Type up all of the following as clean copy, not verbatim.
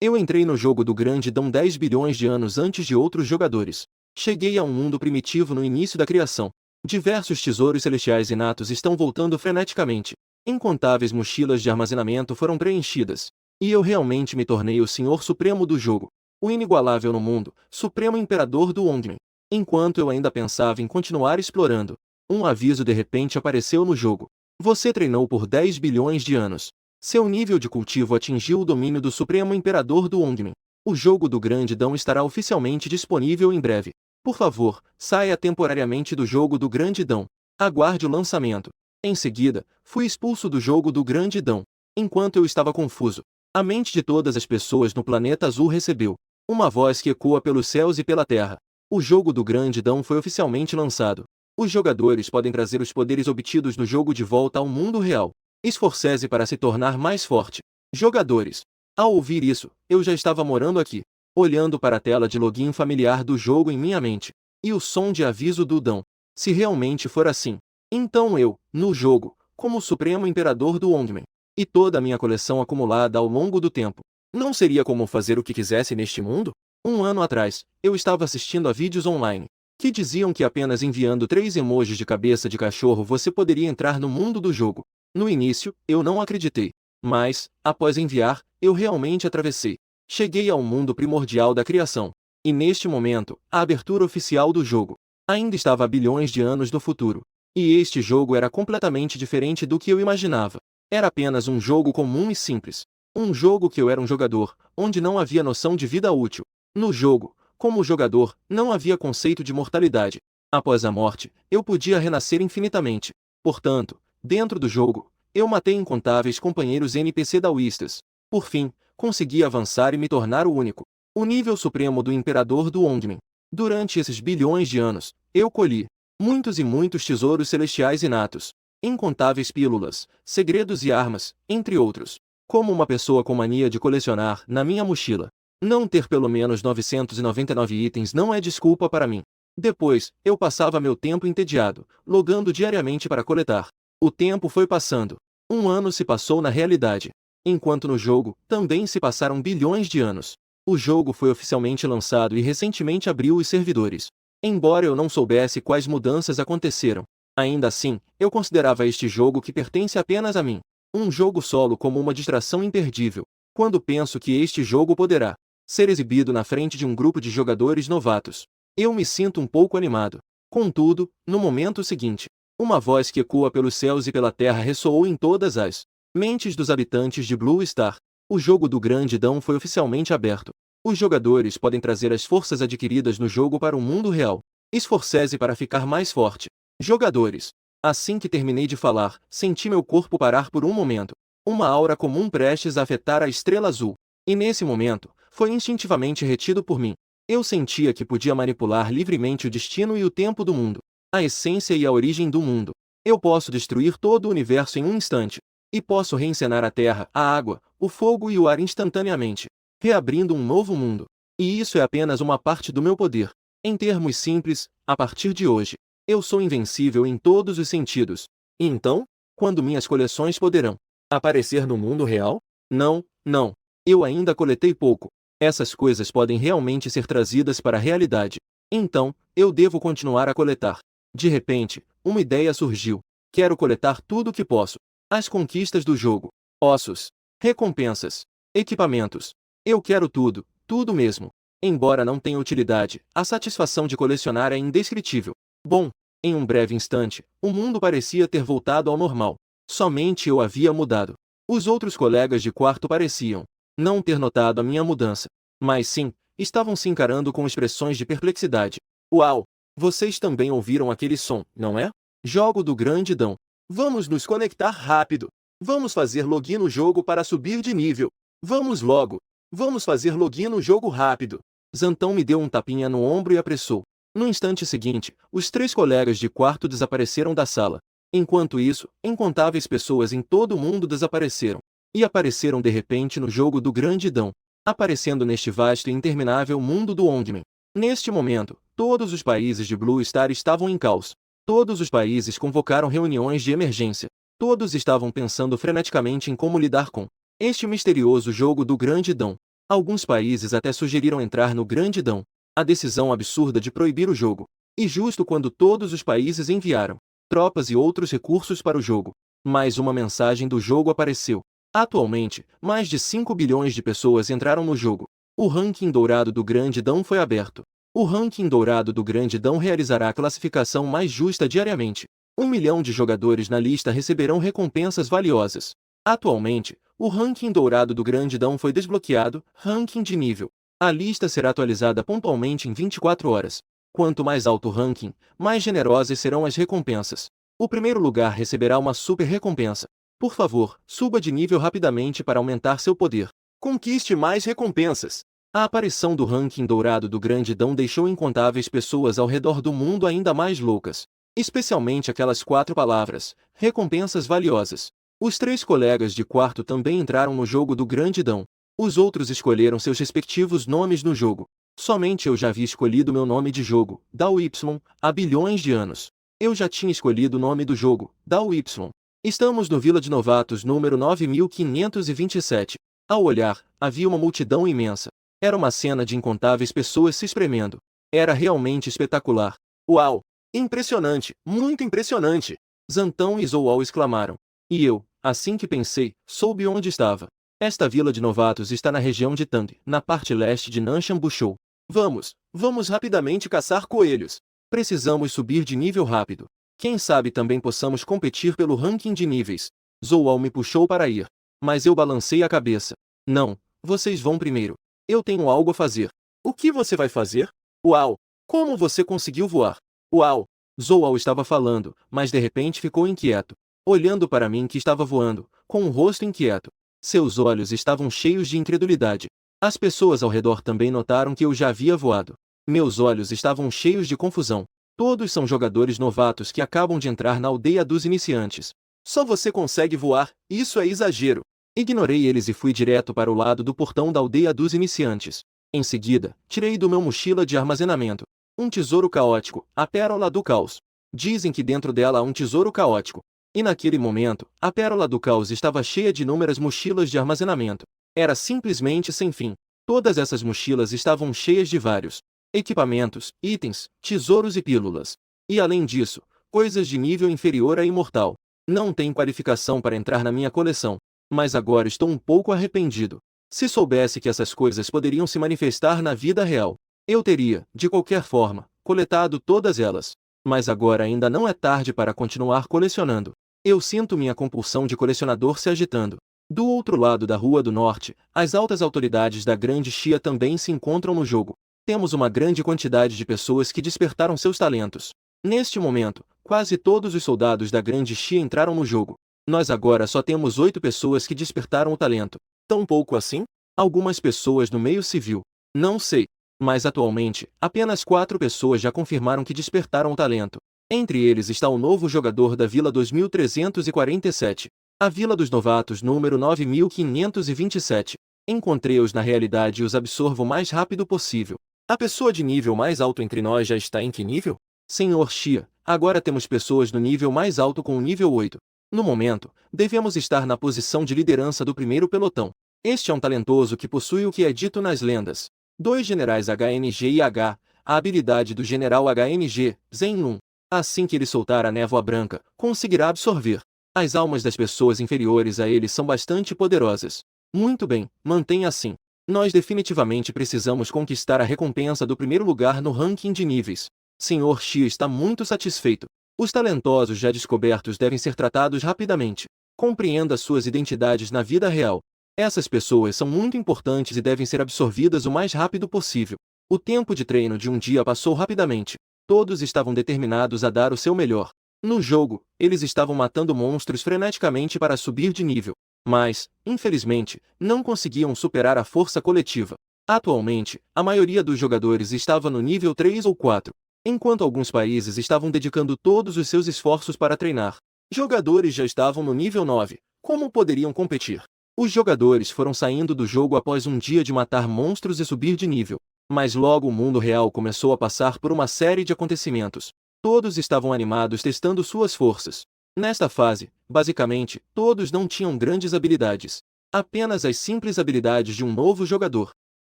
Eu entrei no jogo do Grande Dão 10 bilhões de anos antes de outros jogadores. Cheguei a um mundo primitivo no início da criação. Diversos tesouros celestiais inatos estão voltando freneticamente. Incontáveis mochilas de armazenamento foram preenchidas. E eu realmente me tornei o Senhor Supremo do jogo. O inigualável no mundo, Supremo Imperador do Ongmin. Enquanto eu ainda pensava em continuar explorando, um aviso de repente apareceu no jogo. Você treinou por 10 bilhões de anos. Seu nível de cultivo atingiu o domínio do Supremo Imperador do Ongmin. O jogo do Grande Dão estará oficialmente disponível em breve. Por favor, saia temporariamente do jogo do Grande Dão. Aguarde o lançamento. Em seguida, fui expulso do jogo do Grande Dão. Enquanto eu estava confuso, a mente de todas as pessoas no planeta azul recebeu uma voz que ecoa pelos céus e pela terra. O jogo do Grande Dão foi oficialmente lançado. Os jogadores podem trazer os poderes obtidos no jogo de volta ao mundo real. Esforce-se para se tornar mais forte. Jogadores. Ao ouvir isso, eu já estava morando aqui, olhando para a tela de login familiar do jogo em minha mente. E o som de aviso do Dão. Se realmente for assim, então eu, no jogo, como o Supremo Imperador do Ongmin, e toda a minha coleção acumulada ao longo do tempo, não seria como fazer o que quisesse neste mundo? Um ano atrás, eu estava assistindo a vídeos online, que diziam que apenas enviando 3 emojis de cabeça de cachorro você poderia entrar no mundo do jogo. No início, eu não acreditei. Mas, após enviar, eu realmente atravessei. Cheguei ao mundo primordial da criação. E neste momento, a abertura oficial do jogo ainda estava a bilhões de anos no futuro. E este jogo era completamente diferente do que eu imaginava. Era apenas um jogo comum e simples. Um jogo que eu era um jogador, onde não havia noção de vida útil. No jogo, como jogador, não havia conceito de mortalidade. Após a morte, eu podia renascer infinitamente. Portanto, dentro do jogo, eu matei incontáveis companheiros NPC daoístas. Por fim, consegui avançar e me tornar o único, o nível supremo do Imperador do Ongmin. Durante esses bilhões de anos, eu colhi muitos e muitos tesouros celestiais inatos, incontáveis pílulas, segredos e armas, entre outros. Como uma pessoa com mania de colecionar na minha mochila, não ter pelo menos 999 itens não é desculpa para mim. Depois, eu passava meu tempo entediado, logando diariamente para coletar. O tempo foi passando. Um ano se passou na realidade. Enquanto no jogo, também se passaram bilhões de anos. O jogo foi oficialmente lançado e recentemente abriu os servidores. Embora eu não soubesse quais mudanças aconteceram, ainda assim, eu considerava este jogo que pertence apenas a mim. Um jogo solo como uma distração imperdível. Quando penso que este jogo poderá ser exibido na frente de um grupo de jogadores novatos, eu me sinto um pouco animado. Contudo, no momento seguinte, uma voz que ecoa pelos céus e pela terra ressoou em todas as mentes dos habitantes de Blue Star. O jogo do Grande Dão foi oficialmente aberto. Os jogadores podem trazer as forças adquiridas no jogo para o mundo real. Esforce-se para ficar mais forte. Jogadores. Assim que terminei de falar, senti meu corpo parar por um momento. Uma aura comum prestes a afetar a estrela azul. E nesse momento, foi instintivamente retido por mim. Eu sentia que podia manipular livremente o destino e o tempo do mundo, a essência e a origem do mundo. Eu posso destruir todo o universo em um instante. E posso reencenar a terra, a água, o fogo e o ar instantaneamente, reabrindo um novo mundo. E isso é apenas uma parte do meu poder. Em termos simples, a partir de hoje, eu sou invencível em todos os sentidos. E então, quando minhas coleções poderão aparecer no mundo real? Não, não. Eu ainda coletei pouco. Essas coisas podem realmente ser trazidas para a realidade. Então, eu devo continuar a coletar. De repente, uma ideia surgiu. Quero coletar tudo o que posso. As conquistas do jogo. Ossos. Recompensas. Equipamentos. Eu quero tudo, tudo mesmo. Embora não tenha utilidade, a satisfação de colecionar é indescritível. Bom, em um breve instante, o mundo parecia ter voltado ao normal. Somente eu havia mudado. Os outros colegas de quarto pareciam não ter notado a minha mudança. Mas sim, estavam se encarando com expressões de perplexidade. Uau! Vocês também ouviram aquele som, não é? Jogo do Grande Dão. Vamos nos conectar rápido. Vamos fazer login no jogo para subir de nível. Vamos logo. Vamos fazer login no jogo rápido. Zantão me deu um tapinha no ombro e apressou. No instante seguinte, os 3 colegas de quarto desapareceram da sala. Enquanto isso, incontáveis pessoas em todo o mundo desapareceram. E apareceram de repente no jogo do Grande Dão, aparecendo neste vasto e interminável mundo do Ongmin. Neste momento, todos os países de Blue Star estavam em caos. Todos os países convocaram reuniões de emergência. Todos estavam pensando freneticamente em como lidar com este misterioso jogo do Grande Dão. Alguns países até sugeriram entrar no Grande Dão. A decisão absurda de proibir o jogo. E justo quando todos os países enviaram tropas e outros recursos para o jogo, mais uma mensagem do jogo apareceu. Atualmente, mais de 5 bilhões de pessoas entraram no jogo. O ranking dourado do Grande Dão foi aberto. O ranking dourado do Grande Dão realizará a classificação mais justa diariamente. 1 milhão de jogadores na lista receberão recompensas valiosas. Atualmente, o ranking dourado do Grande Dão foi desbloqueado, ranking de nível. A lista será atualizada pontualmente em 24 horas. Quanto mais alto o ranking, mais generosas serão as recompensas. O primeiro lugar receberá uma super recompensa. Por favor, suba de nível rapidamente para aumentar seu poder. Conquiste mais recompensas. A aparição do ranking dourado do Grande Dão deixou incontáveis pessoas ao redor do mundo ainda mais loucas. Especialmente aquelas 4 palavras, recompensas valiosas. Os 3 colegas de quarto também entraram no jogo do Grande Dão. Os outros escolheram seus respectivos nomes no jogo. Somente eu já havia escolhido meu nome de jogo, DAO-Y, há bilhões de anos. Eu já tinha escolhido o nome do jogo, DAO-Y. Estamos no Vila de Novatos número 9527. Ao olhar, havia uma multidão imensa. Era uma cena de incontáveis pessoas se espremendo. Era realmente espetacular. Uau! Impressionante, muito impressionante! Zantão e Zoual exclamaram. E eu, assim que pensei, soube onde estava. Esta Vila de Novatos está na região de Tang, na parte leste de Nanshan-Bushou. Vamos rapidamente caçar coelhos. Precisamos subir de nível rápido. Quem sabe também possamos competir pelo ranking de níveis. Zoual me puxou para ir. Mas eu balancei a cabeça. Não, vocês vão primeiro. Eu tenho algo a fazer. O que você vai fazer? Uau! Como você conseguiu voar? Uau! Zoual estava falando, mas de repente ficou inquieto, olhando para mim que estava voando, com o rosto inquieto. Seus olhos estavam cheios de incredulidade. As pessoas ao redor também notaram que eu já havia voado. Meus olhos estavam cheios de confusão. Todos são jogadores novatos que acabam de entrar na aldeia dos iniciantes. Só você consegue voar, isso é exagero. Ignorei eles e fui direto para o lado do portão da aldeia dos iniciantes. Em seguida, tirei do meu mochila de armazenamento um tesouro caótico, a Pérola do Caos. Dizem que dentro dela há um tesouro caótico. E naquele momento, a Pérola do Caos estava cheia de inúmeras mochilas de armazenamento. Era simplesmente sem fim. Todas essas mochilas estavam cheias de vários equipamentos, itens, tesouros e pílulas. E além disso, coisas de nível inferior a imortal. Não tem qualificação para entrar na minha coleção. Mas agora estou um pouco arrependido. Se soubesse que essas coisas poderiam se manifestar na vida real, eu teria, de qualquer forma, coletado todas elas. Mas agora ainda não é tarde para continuar colecionando. Eu sinto minha compulsão de colecionador se agitando. Do outro lado da Rua do Norte, as altas autoridades da Grande Xia também se encontram no jogo. Temos uma grande quantidade de pessoas que despertaram seus talentos. Neste momento, quase todos os soldados da Grande Xia entraram no jogo. Nós agora só temos 8 pessoas que despertaram o talento. Tão pouco assim? Algumas pessoas no meio civil. Não sei. Mas atualmente, apenas 4 pessoas já confirmaram que despertaram o talento. Entre eles está o novo jogador da Vila 2347. A Vila dos Novatos número 9527. Encontrei-os na realidade e os absorvo o mais rápido possível. A pessoa de nível mais alto entre nós já está em que nível? Senhor Xia, agora temos pessoas no nível mais alto com o nível 8. No momento, devemos estar na posição de liderança do primeiro pelotão. Este é um talentoso que possui o que é dito nas lendas. 2 generais HNG e H, a habilidade do general HNG, Zen 1. Assim que ele soltar a névoa branca, conseguirá absorver. As almas das pessoas inferiores a ele são bastante poderosas. Muito bem, mantenha assim. Nós definitivamente precisamos conquistar a recompensa do primeiro lugar no ranking de níveis. Senhor Xia está muito satisfeito. Os talentosos já descobertos devem ser tratados rapidamente. Compreenda suas identidades na vida real. Essas pessoas são muito importantes e devem ser absorvidas o mais rápido possível. O tempo de treino de um dia passou rapidamente. Todos estavam determinados a dar o seu melhor. No jogo, eles estavam matando monstros freneticamente para subir de nível. Mas, infelizmente, não conseguiam superar a força coletiva. Atualmente, a maioria dos jogadores estava no nível 3 ou 4. Enquanto alguns países estavam dedicando todos os seus esforços para treinar. Jogadores já estavam no nível 9. Como poderiam competir? Os jogadores foram saindo do jogo após um dia de matar monstros e subir de nível. Mas logo o mundo real começou a passar por uma série de acontecimentos. Todos estavam animados testando suas forças. Nesta fase, basicamente, todos não tinham grandes habilidades. Apenas as simples habilidades de um novo jogador,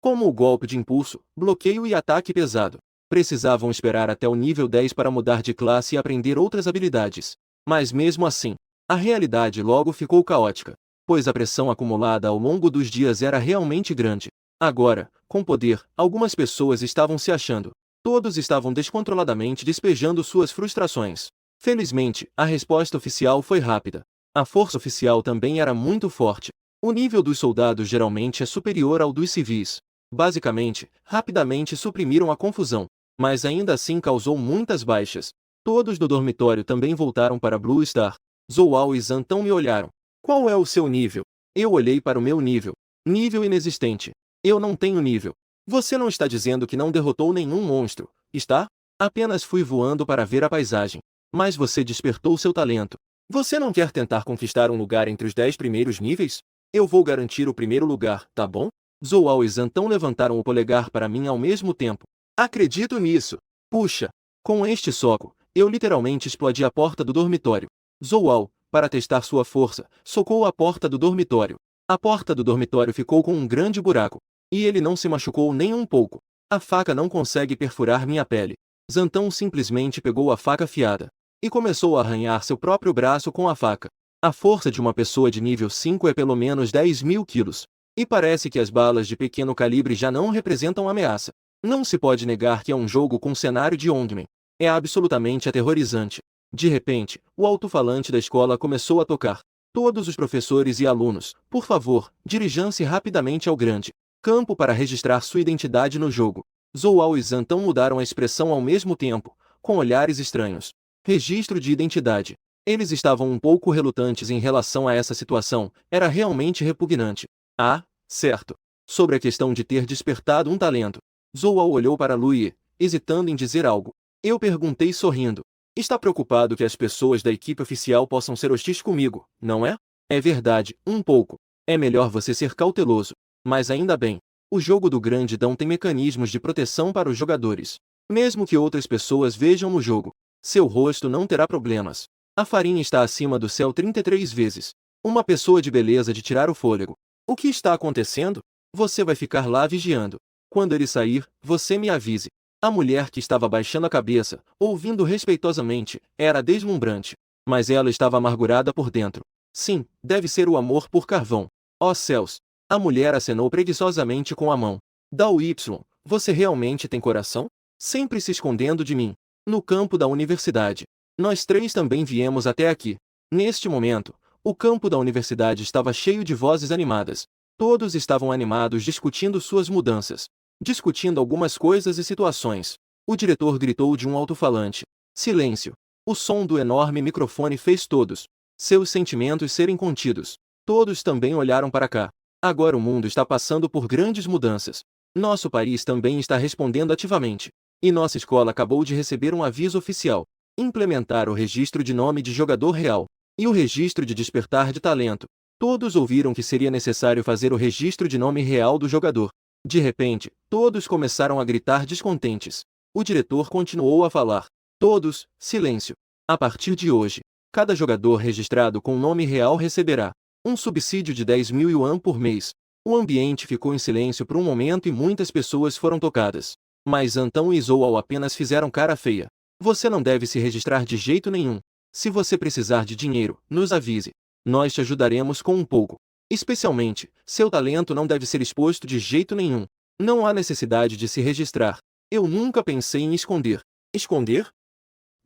como o golpe de impulso, bloqueio e ataque pesado. Precisavam esperar até o nível 10 para mudar de classe e aprender outras habilidades. Mas mesmo assim, a realidade logo ficou caótica, pois a pressão acumulada ao longo dos dias era realmente grande. Agora, com poder, algumas pessoas estavam se achando. Todos estavam descontroladamente despejando suas frustrações. Felizmente, a resposta oficial foi rápida. A força oficial também era muito forte. O nível dos soldados geralmente é superior ao dos civis. Basicamente, rapidamente suprimiram a confusão, mas ainda assim causou muitas baixas. Todos do dormitório também voltaram para Blue Star. Zhou e Zantão me olharam. Qual é o seu nível? Eu olhei para o meu nível. Nível inexistente. Eu não tenho nível. Você não está dizendo que não derrotou nenhum monstro, está? Apenas fui voando para ver a paisagem. Mas você despertou seu talento. Você não quer tentar conquistar um lugar entre os 10 primeiros níveis? Eu vou garantir o primeiro lugar, tá bom? Zhou e Zantão levantaram o polegar para mim ao mesmo tempo. Acredito nisso. Puxa! Com este soco, eu literalmente explodi a porta do dormitório. Zhou, para testar sua força, socou a porta do dormitório. A porta do dormitório ficou com um grande buraco. E ele não se machucou nem um pouco. A faca não consegue perfurar minha pele. Zantão simplesmente pegou a faca afiada e começou a arranhar seu próprio braço com a faca. A força de uma pessoa de nível 5 é pelo menos 10.000 quilos. E parece que as balas de pequeno calibre já não representam ameaça. Não se pode negar que é um jogo com cenário de Ongman. É absolutamente aterrorizante. De repente, o alto-falante da escola começou a tocar. Todos os professores e alunos, por favor, dirijam-se rapidamente ao grande campo para registrar sua identidade no jogo. Zhou e Zantão mudaram a expressão ao mesmo tempo, com olhares estranhos. Registro de identidade. Eles estavam um pouco relutantes em relação a essa situação, era realmente repugnante. Ah, certo. Sobre a questão de ter despertado um talento. Zhou olhou para Lui, hesitando em dizer algo. Eu perguntei sorrindo. Está preocupado que as pessoas da equipe oficial possam ser hostis comigo, não é? É verdade, um pouco. É melhor você ser cauteloso. Mas ainda bem, o jogo do Grande Dão tem mecanismos de proteção para os jogadores. Mesmo que outras pessoas vejam no jogo, seu rosto não terá problemas. A farinha está acima do céu 33 vezes. Uma pessoa de beleza de tirar o fôlego. O que está acontecendo? Você vai ficar lá vigiando. Quando ele sair, você me avise. A mulher que estava baixando a cabeça, ouvindo respeitosamente, era deslumbrante. Mas ela estava amargurada por dentro. Sim, deve ser o amor por carvão. Ó céus! A mulher acenou preguiçosamente com a mão. Dao Y, você realmente tem coração? Sempre se escondendo de mim. No campo da universidade. Nós três também viemos até aqui. Neste momento, o campo da universidade estava cheio de vozes animadas. Todos estavam animados discutindo suas mudanças. Discutindo algumas coisas e situações. O diretor gritou de um alto-falante. Silêncio. O som do enorme microfone fez todos seus sentimentos serem contidos. Todos também olharam para cá. Agora o mundo está passando por grandes mudanças. Nosso país também está respondendo ativamente. E nossa escola acabou de receber um aviso oficial. Implementar o registro de nome de jogador real. E o registro de despertar de talento. Todos ouviram que seria necessário fazer o registro de nome real do jogador. De repente, todos começaram a gritar descontentes. O diretor continuou a falar. Todos, silêncio. A partir de hoje, cada jogador registrado com nome real receberá um subsídio de 10.000 yuan por mês. O ambiente ficou em silêncio por um momento e muitas pessoas foram tocadas. Mas Zantão e Zhou apenas fizeram cara feia. Você não deve se registrar de jeito nenhum. Se você precisar de dinheiro, nos avise. Nós te ajudaremos com um pouco. Especialmente, seu talento não deve ser exposto de jeito nenhum. Não há necessidade de se registrar. Eu nunca pensei em esconder. Esconder?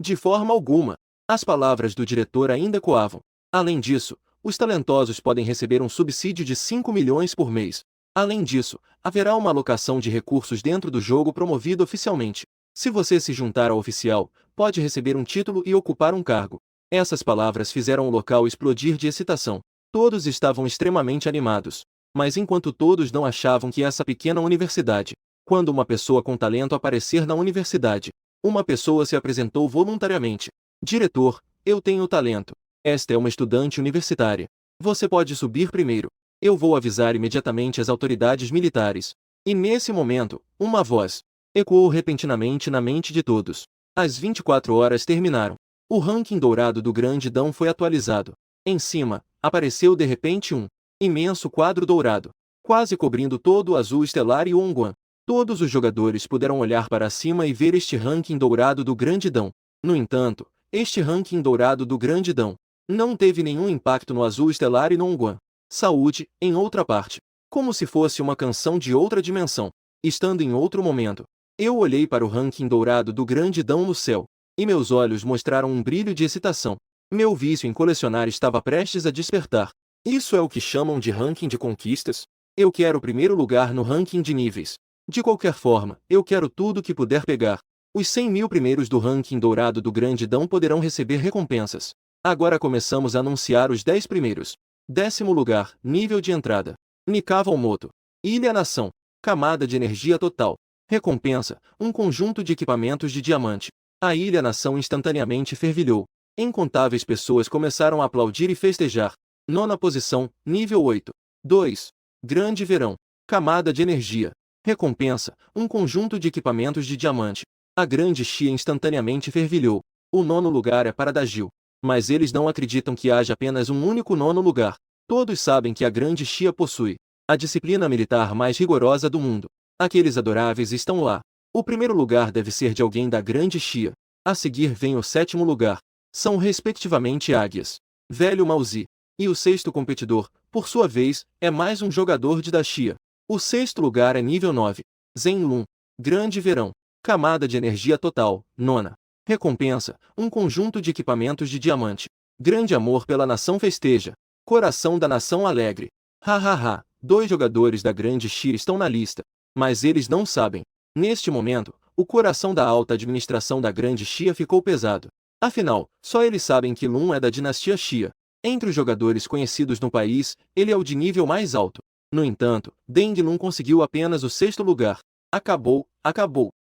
De forma alguma. As palavras do diretor ainda ecoavam. Além disso, os talentosos podem receber um subsídio de 5 milhões por mês. Além disso, haverá uma alocação de recursos dentro do jogo promovido oficialmente. Se você se juntar ao oficial, pode receber um título e ocupar um cargo. Essas palavras fizeram o local explodir de excitação. Todos estavam extremamente animados. Mas enquanto todos não achavam que essa pequena universidade, quando uma pessoa com talento aparecer na universidade, uma pessoa se apresentou voluntariamente. Diretor, eu tenho talento. Esta é uma estudante universitária. Você pode subir primeiro. Eu vou avisar imediatamente as autoridades militares. E nesse momento, uma voz ecoou repentinamente na mente de todos. As 24 horas terminaram. O ranking dourado do Grande Dão foi atualizado. Em cima, apareceu de repente um Imenso quadro dourado, quase cobrindo todo o azul estelar e o Onguan. Todos os jogadores puderam olhar para cima e ver este ranking dourado do Grande Dão. No entanto, este ranking dourado do Grande Dão não teve nenhum impacto no azul estelar e no Onguan. Saúde, em outra parte. Como se fosse uma canção de outra dimensão. Estando em outro momento, eu olhei para o ranking dourado do Grande Dão no céu, e meus olhos mostraram um brilho de excitação. Meu vício em colecionar estava prestes a despertar. Isso é o que chamam de ranking de conquistas? Eu quero o primeiro lugar no ranking de níveis. De qualquer forma, eu quero tudo que puder pegar. Os 100.000 primeiros do ranking dourado do Grande Dão poderão receber recompensas. Agora começamos a anunciar os 10 primeiros. 10º lugar, nível de entrada. Nikavalmoto. Ilha Nação. Camada de energia total. Recompensa, um conjunto de equipamentos de diamante. A Ilha Nação instantaneamente fervilhou. Incontáveis pessoas começaram a aplaudir e festejar. 9ª posição, nível 8. 2. Grande Verão. Camada de energia. Recompensa, um conjunto de equipamentos de diamante. A Grande Chia instantaneamente fervilhou. O 9º lugar é para Dagil. Mas eles não acreditam que haja apenas um único 9º lugar. Todos sabem que a Grande Chia possui a disciplina militar mais rigorosa do mundo. Aqueles adoráveis estão lá. O primeiro lugar deve ser de alguém da Grande Chia. A seguir vem o 7º lugar. São respectivamente Águias, Velho Mauzi. E o 6º competidor, por sua vez, é mais um jogador de da Chia. O 6º lugar é nível 9. Zenlun. Grande Verão. Camada de energia total. 9ª. Recompensa, um conjunto de equipamentos de diamante. Grande amor pela nação festeja. Coração da nação alegre. Hahaha. 2 jogadores da Grande Chia estão na lista. Mas eles não sabem. Neste momento, o coração da alta administração da Grande Chia ficou pesado. Afinal, só eles sabem que Lun é da dinastia Chia. Entre os jogadores conhecidos no país, ele é o de nível mais alto. No entanto, Deng Lun conseguiu apenas o 6º lugar. Acabou.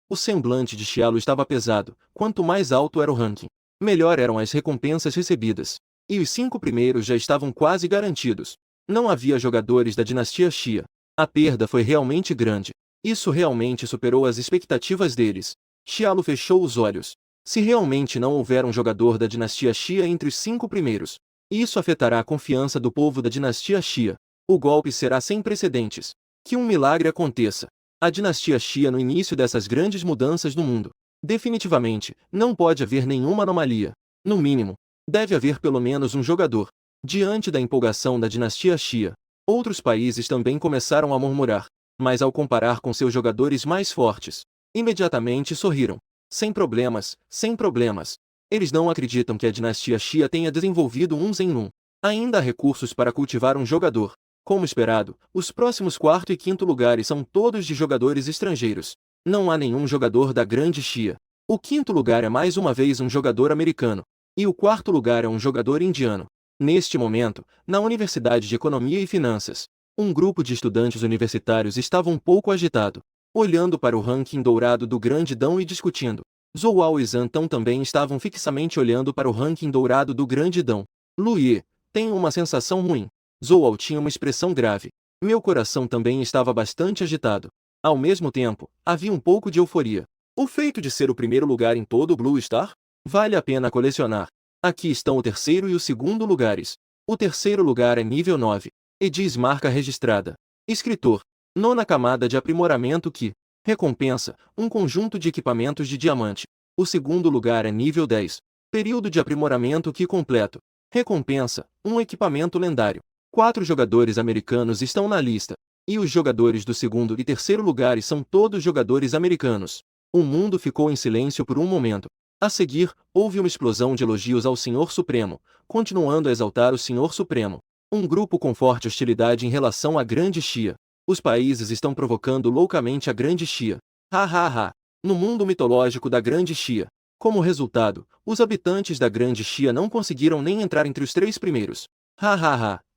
O semblante de Xialo estava pesado. Quanto mais alto era o ranking, melhor eram as recompensas recebidas. E os 5 primeiros já estavam quase garantidos. Não havia jogadores da dinastia Xia. A perda foi realmente grande. Isso realmente superou as expectativas deles. Xialo fechou os olhos. Se realmente não houver um jogador da dinastia Xia entre os 5 primeiros, isso afetará a confiança do povo da dinastia Xia. O golpe será sem precedentes. Que um milagre aconteça. A dinastia Xia no início dessas grandes mudanças no mundo. Definitivamente, não pode haver nenhuma anomalia. No mínimo, deve haver pelo menos um jogador. Diante da empolgação da dinastia Xia, outros países também começaram a murmurar, mas ao comparar com seus jogadores mais fortes, imediatamente sorriram. Sem problemas. Eles não acreditam que a dinastia Xia tenha desenvolvido um Zenlun. Ainda há recursos para cultivar um jogador. Como esperado, os próximos 4º e 5º lugares são todos de jogadores estrangeiros. Não há nenhum jogador da Grande Xia. O 5º lugar é mais uma vez um jogador americano. E o 4º lugar é um jogador indiano. Neste momento, na Universidade de Economia e Finanças, um grupo de estudantes universitários estava um pouco agitado, olhando para o ranking dourado do Grande Dão e discutindo. Zhou e Zantão também estavam fixamente olhando para o ranking dourado do Grande Dão. Luie, tenho uma sensação ruim. Zhou tinha uma expressão grave. Meu coração também estava bastante agitado. Ao mesmo tempo, havia um pouco de euforia. O feito de ser o primeiro lugar em todo o Blue Star? Vale a pena colecionar. Aqui estão o 3º e o 2º lugares. O 3º lugar é nível 9. E diz marca registrada. Escritor. 9ª camada de aprimoramento que. Recompensa, um conjunto de equipamentos de diamante. O 2º lugar é nível 10. Período de aprimoramento que completo. Recompensa, um equipamento lendário. 4 jogadores americanos estão na lista. E os jogadores do 2º e 3º lugares são todos jogadores americanos. O mundo ficou em silêncio por um momento. A seguir, houve uma explosão de elogios ao Senhor Supremo, continuando a exaltar o Senhor Supremo. Um grupo com forte hostilidade em relação à Grande Xia. Os países estão provocando loucamente a Grande Xia. No mundo mitológico da Grande Xia. Como resultado, os habitantes da Grande Xia não conseguiram nem entrar entre os 3 primeiros.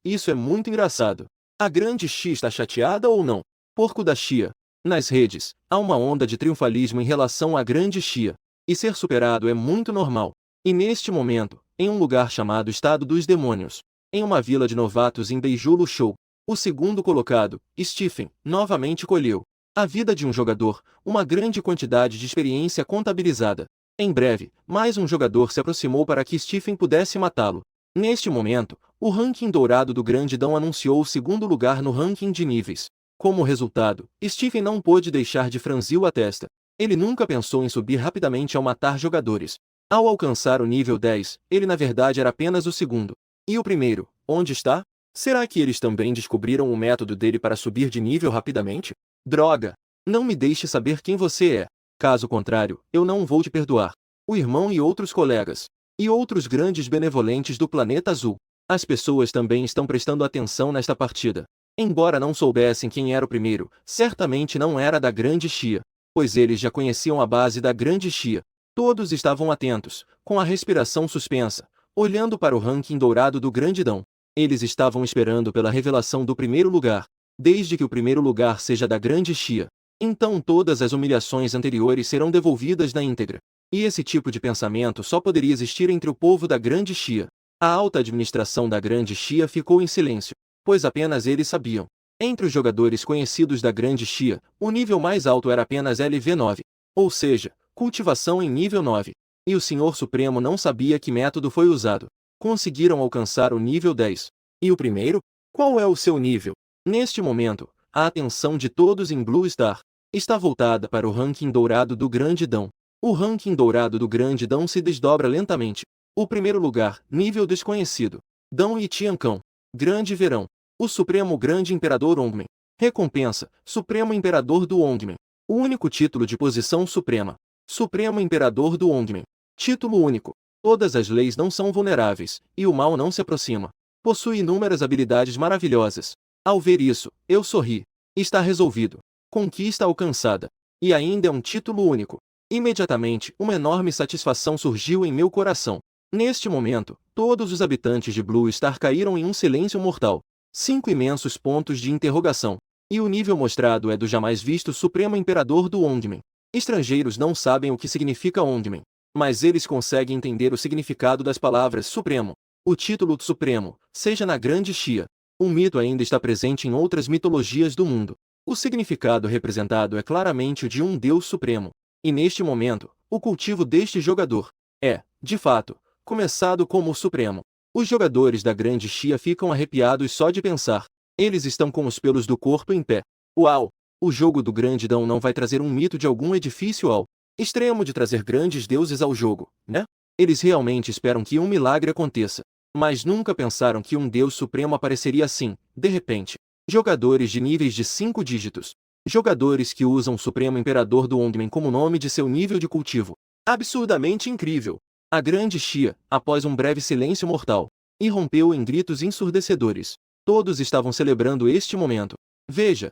Isso é muito engraçado. A Grande Xia está chateada ou não? Porco da Xia. Nas redes, há uma onda de triunfalismo em relação à Grande Xia. E ser superado é muito normal. E neste momento, em um lugar chamado Estado dos Demônios, em uma vila de novatos em Beijulu Show, o 2º colocado, Stephen, novamente colheu a vida de um jogador, uma grande quantidade de experiência contabilizada. Em breve, mais um jogador se aproximou para que Stephen pudesse matá-lo. Neste momento, o ranking dourado do Grande Dão anunciou o segundo lugar no ranking de níveis. Como resultado, Stephen não pôde deixar de franzir a testa. Ele nunca pensou em subir rapidamente ao matar jogadores. Ao alcançar o nível 10, ele na verdade era apenas o segundo. E o primeiro, onde está? Será que eles também descobriram o método dele para subir de nível rapidamente? Droga! Não me deixe saber quem você é. Caso contrário, eu não vou te perdoar. O irmão e outros colegas. E outros grandes benevolentes do planeta azul. As pessoas também estão prestando atenção nesta partida. Embora não soubessem quem era o primeiro, certamente não era da Grande Chia, pois eles já conheciam a base da Grande Chia. Todos estavam atentos, com a respiração suspensa, olhando para o ranking dourado do Grande Dão. Eles estavam esperando pela revelação do primeiro lugar. Desde que o primeiro lugar seja da Grande Chia, então todas as humilhações anteriores serão devolvidas na íntegra. E esse tipo de pensamento só poderia existir entre o povo da Grande Chia. A alta administração da Grande Chia ficou em silêncio, pois apenas eles sabiam. Entre os jogadores conhecidos da Grande Chia, o nível mais alto era apenas LV9, ou seja, cultivação em nível 9. E o Senhor Supremo não sabia que método foi usado. Conseguiram alcançar o nível 10. E o primeiro? Qual é o seu nível? Neste momento, a atenção de todos em Blue Star está voltada para o ranking dourado do Grande Dão. O ranking dourado do Grande Dão se desdobra lentamente. O primeiro lugar, nível desconhecido. Dão e Tiancão. Grande Verão. O Supremo Grande Imperador Ongmen. Recompensa, Supremo Imperador do Ongmen. O único título de posição suprema. Supremo Imperador do Ongmen. Título único. Todas as leis não são vulneráveis, e o mal não se aproxima. Possui inúmeras habilidades maravilhosas. Ao ver isso, eu sorri. Está resolvido. Conquista alcançada. E ainda é um título único. Imediatamente, uma enorme satisfação surgiu em meu coração. Neste momento, todos os habitantes de Blue Star caíram em um silêncio mortal. 5 imensos pontos de interrogação. E o nível mostrado é do jamais visto Supremo Imperador do Ongmen. Estrangeiros não sabem o que significa Ongmen, mas eles conseguem entender o significado das palavras Supremo. O título Supremo, seja na Grande Chia. Um mito ainda está presente em outras mitologias do mundo. O significado representado é claramente o de um Deus Supremo. E neste momento, o cultivo deste jogador é, de fato, começado como o Supremo. Os jogadores da Grande Chia ficam arrepiados só de pensar. Eles estão com os pelos do corpo em pé. Uau! O jogo do Grande Dão não vai trazer um mito de algum edifício ao extremo de trazer grandes deuses ao jogo, né? Eles realmente esperam que um milagre aconteça. Mas nunca pensaram que um Deus Supremo apareceria assim, de repente. Jogadores de níveis de 5 dígitos. Jogadores que usam o Supremo Imperador do Ongmen como nome de seu nível de cultivo. Absurdamente incrível! A Grande Chia, após um breve silêncio mortal, irrompeu em gritos ensurdecedores. Todos estavam celebrando este momento. Veja,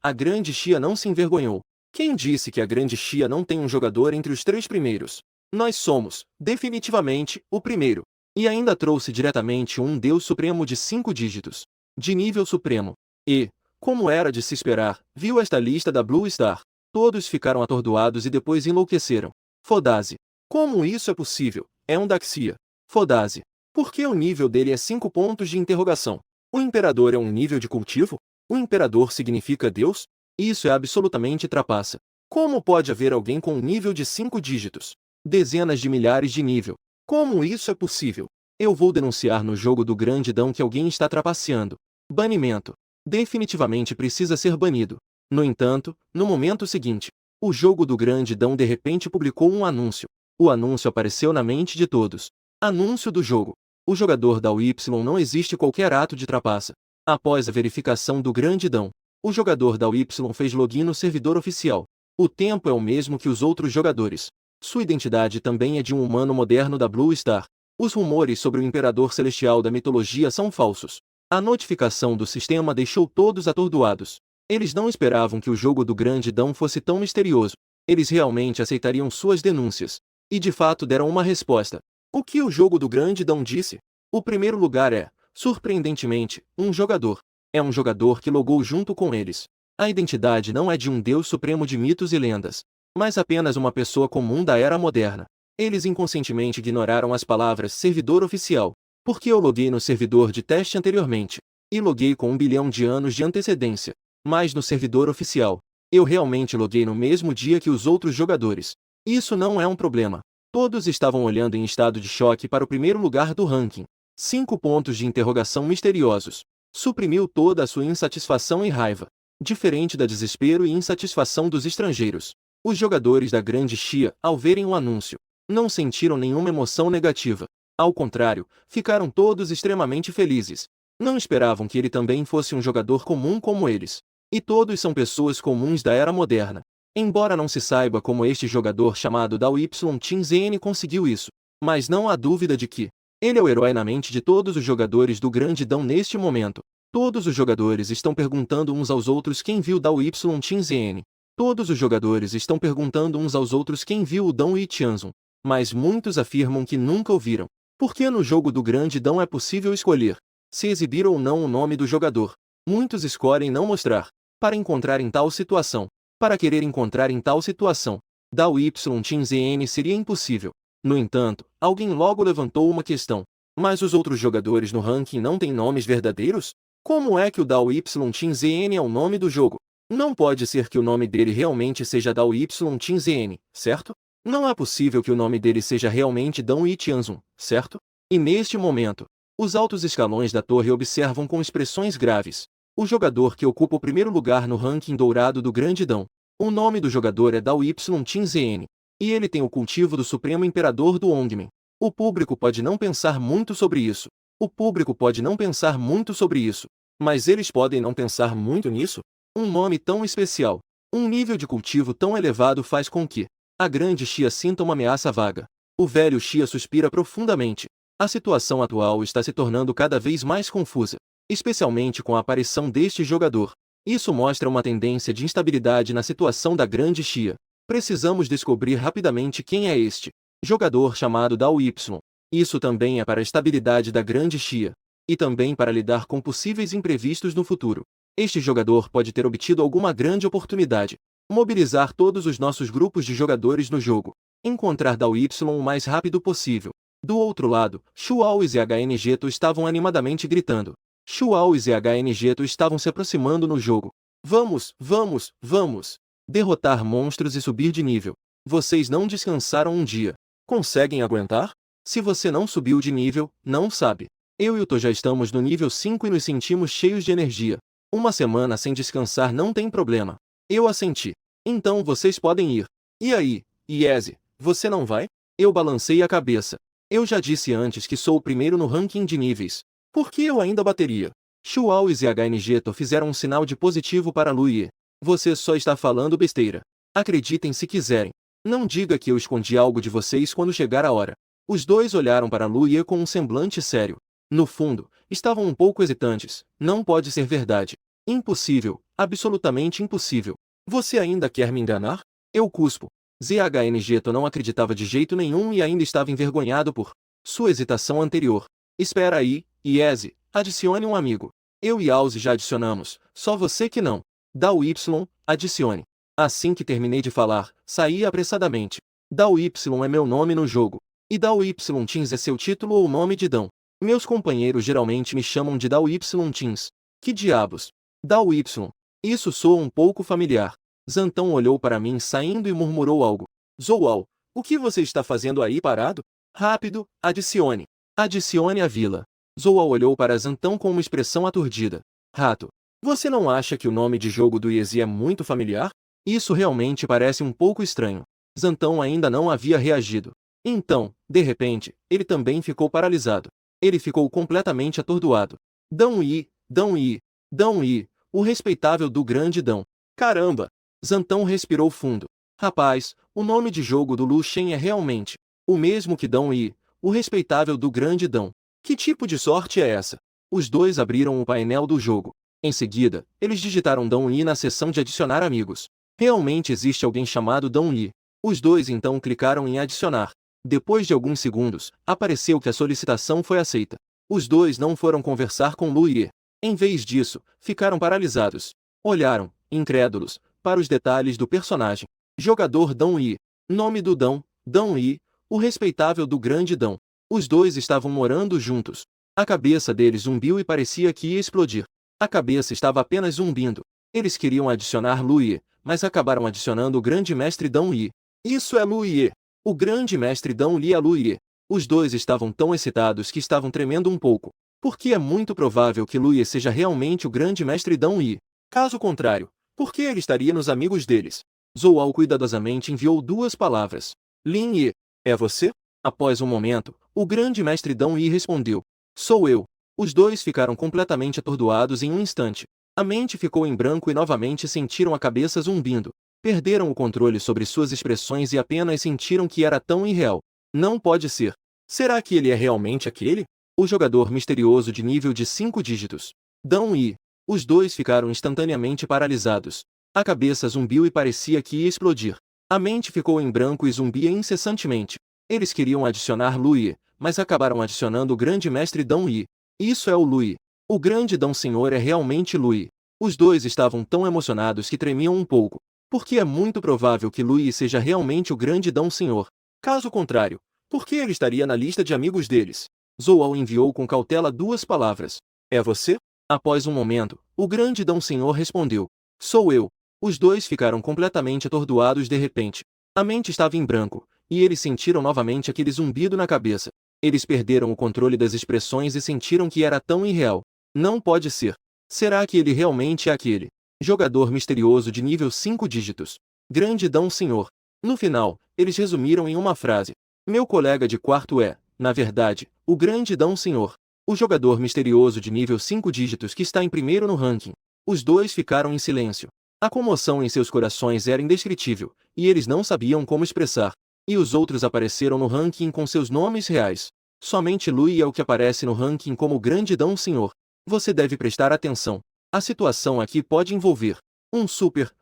a Grande Chia não se envergonhou. Quem disse que a Grande Chia não tem um jogador entre os 3 primeiros? Nós somos, definitivamente, o primeiro. E ainda trouxe diretamente um Deus Supremo de 5 dígitos. De nível supremo. E, como era de se esperar, viu esta lista da Blue Star. Todos ficaram atordoados e depois enlouqueceram. Fodaze. Como isso é possível? É um Daxia. Fodaze. Por que o nível dele é 5 pontos de interrogação? O Imperador é um nível de cultivo? O Imperador significa Deus? Isso é absolutamente trapaça. Como pode haver alguém com um nível de 5 dígitos? Dezenas de milhares de nível. Como isso é possível? Eu vou denunciar no jogo do Grande Dão que alguém está trapaceando. Banimento. Definitivamente precisa ser banido. No entanto, no momento seguinte, o jogo do Grande Dão de repente publicou um anúncio. O anúncio apareceu na mente de todos. Anúncio do jogo. O jogador da UY não existe qualquer ato de trapaça. Após a verificação do Grande Dão, o jogador da UY fez login no servidor oficial. O tempo é o mesmo que os outros jogadores. Sua identidade também é de um humano moderno da Blue Star. Os rumores sobre o Imperador Celestial da mitologia são falsos. A notificação do sistema deixou todos atordoados. Eles não esperavam que o jogo do Grande Dão fosse tão misterioso. Eles realmente aceitariam suas denúncias. E de fato deram uma resposta. O que o jogo do Grande Dão disse? O primeiro lugar é, surpreendentemente, um jogador. É um jogador que logou junto com eles. A identidade não é de um Deus Supremo de mitos e lendas, mas apenas uma pessoa comum da era moderna. Eles inconscientemente ignoraram as palavras servidor oficial, porque eu loguei no servidor de teste anteriormente, e loguei com 1 bilhão de anos de antecedência. Mas no servidor oficial, eu realmente loguei no mesmo dia que os outros jogadores. Isso não é um problema. Todos estavam olhando em estado de choque para o primeiro lugar do ranking. 5 pontos de interrogação misteriosos. Suprimiu toda a sua insatisfação e raiva. Diferente da desespero e insatisfação dos estrangeiros. Os jogadores da Grande Chia, ao verem o anúncio, não sentiram nenhuma emoção negativa. Ao contrário, ficaram todos extremamente felizes. Não esperavam que ele também fosse um jogador comum como eles. E todos são pessoas comuns da era moderna. Embora não se saiba como este jogador chamado Dao Y Tin Zn conseguiu isso, mas não há dúvida de que ele é o herói na mente de todos os jogadores do Grande Dão neste momento. Todos os jogadores estão perguntando uns aos outros quem viu Dao Y Tin Zn. Todos os jogadores estão perguntando uns aos outros quem viu o Dão Tianzun. Mas muitos afirmam que nunca o viram. Porque no jogo do Grande Dão é possível escolher se exibir ou não o nome do jogador. Muitos escolhem não mostrar, para encontrar em tal situação. Para querer encontrar em tal situação, Dao Y Tin Zn seria impossível. No entanto, alguém logo levantou uma questão. Mas os outros jogadores no ranking não têm nomes verdadeiros? Como é que o Dao Y Tin Zn é o nome do jogo? Não pode ser que o nome dele realmente seja Dao Y Tin Zn, certo? Não é possível que o nome dele seja realmente Dão Tianzun, certo? E neste momento, os altos escalões da torre observam com expressões graves o jogador que ocupa o primeiro lugar no ranking dourado do Grande Dão. O nome do jogador é Dao Y Tin Zn. E ele tem o cultivo do Supremo Imperador do Ongmen. O público pode não pensar muito sobre isso. O público pode não pensar muito sobre isso. Mas eles podem não pensar muito nisso? Um nome tão especial, um nível de cultivo tão elevado faz com que a Grande Chia sinta uma ameaça vaga. O velho Chia suspira profundamente. A situação atual está se tornando cada vez mais confusa, especialmente com a aparição deste jogador. Isso mostra uma tendência de instabilidade na situação da Grande Chia. Precisamos descobrir rapidamente quem é este jogador chamado Dao Y. Isso também é para a estabilidade da Grande Chia, e também para lidar com possíveis imprevistos no futuro. Este jogador pode ter obtido alguma grande oportunidade. Mobilizar todos os nossos grupos de jogadores no jogo. Encontrar Dao Y o mais rápido possível. Do outro lado, Shuaois e HN Geto estavam animadamente gritando. Shuaois e HN Geto estavam se aproximando no jogo. Vamos, vamos, vamos! Derrotar monstros e subir de nível. Vocês não descansaram um dia. Conseguem aguentar? Se você não subiu de nível, não sabe. Eu e o To já estamos no nível 5 e nos sentimos cheios de energia. Uma semana sem descansar não tem problema. Eu assenti. Então vocês podem ir. E aí, Iese, você não vai? Eu balancei a cabeça. Eu já disse antes que sou o primeiro no ranking de níveis. Por que eu ainda bateria? Shuaois e HN Geto fizeram um sinal de positivo para Luie. Você só está falando besteira. Acreditem se quiserem. Não diga que eu escondi algo de vocês quando chegar a hora. Os dois olharam para Luie com um semblante sério. No fundo, estavam um pouco hesitantes. Não pode ser verdade. Impossível, absolutamente impossível. Você ainda quer me enganar? Eu cuspo. ZHN Geto não acreditava de jeito nenhum e ainda estava envergonhado por sua hesitação anterior. Espera aí, Iese, adicione um amigo. Eu e Auzi já adicionamos, só você que não. Dao Y, adicione. Assim que terminei de falar, saí apressadamente. Dao Y é meu nome no jogo. E Dao Y Tins é seu título ou nome de Dão. Meus companheiros geralmente me chamam de Dao Y Tins. Que diabos? Dao Y. Isso soa um pouco familiar. Zantão olhou para mim saindo e murmurou algo. Zoual, o que você está fazendo aí parado? Rápido, adicione. Adicione a vila. Zoual olhou para Zantão com uma expressão aturdida. Rato, você não acha que o nome de jogo do Iesi é muito familiar? Isso realmente parece um pouco estranho. Zantão ainda não havia reagido. Então, de repente, ele também ficou paralisado. Ele ficou completamente atordoado. Dão Yi, Dão Yi, Dão Yi, o respeitável do Grande Dão. Caramba! Zantão respirou fundo. Rapaz, o nome de jogo do Lu Shen é realmente o mesmo que Dão Yi, o respeitável do Grande Dão. Que tipo de sorte é essa? Os dois abriram o painel do jogo. Em seguida, eles digitaram Dão Yi na seção de adicionar amigos. Realmente existe alguém chamado Dão Yi. Os dois então clicaram em adicionar. Depois de alguns segundos, apareceu que a solicitação foi aceita. Os dois não foram conversar com Lu Ye. Em vez disso, ficaram paralisados. Olharam, incrédulos, para os detalhes do personagem. Jogador Dão Yi. Nome do Dão, Dão Yi, o respeitável do Grande Dão. Os dois estavam morando juntos. A cabeça deles zumbiu e parecia que ia explodir. A cabeça estava apenas zumbindo. Eles queriam adicionar Lu Ye, mas acabaram adicionando o Grande Mestre Dão Yi. Isso é Lu Ye. O Grande Mestre Dão Li é Lu Ye. Os dois estavam tão excitados que estavam tremendo um pouco, porque é muito provável que Luie seja realmente o grande mestre Dão Yi. Caso contrário, por que ele estaria nos amigos deles? Zhou cuidadosamente enviou duas palavras. Lin Yi, é você? Após um momento, o grande mestre Dão Yi respondeu. Sou eu. Os dois ficaram completamente atordoados em um instante. A mente ficou em branco e novamente sentiram a cabeça zumbindo. Perderam o controle sobre suas expressões e apenas sentiram que era tão irreal. Não pode ser. Será que ele é realmente aquele? O jogador misterioso de nível de 5 dígitos. Dão Yi. Os dois ficaram instantaneamente paralisados. A cabeça zumbiu e parecia que ia explodir. A mente ficou em branco e zumbia incessantemente. Eles queriam adicionar Luie, mas acabaram adicionando o grande mestre Dão Yi. Isso é o Luie. O grande Dão Senhor é realmente Luie. Os dois estavam tão emocionados que tremiam um pouco, porque é muito provável que Luie seja realmente o grande Dão Senhor. Caso contrário, por que ele estaria na lista de amigos deles? Zhou enviou com cautela duas palavras. É você? Após um momento, o grande Dão Senhor respondeu. Sou eu. Os dois ficaram completamente atordoados de repente. A mente estava em branco, e eles sentiram novamente aquele zumbido na cabeça. Eles perderam o controle das expressões e sentiram que era tão irreal. Não pode ser. Será que ele realmente é aquele jogador misterioso de nível 5 dígitos? Grande Dão Senhor. No final, eles resumiram em uma frase. Meu colega de quarto é, na verdade, o grande Dão Senhor. O jogador misterioso de nível 5 dígitos que está em primeiro no ranking. Os dois ficaram em silêncio. A comoção em seus corações era indescritível, e eles não sabiam como expressar. E os outros apareceram no ranking com seus nomes reais. Somente Luie é o que aparece no ranking como o grande Dão Senhor. Você deve prestar atenção. A situação aqui pode envolver um super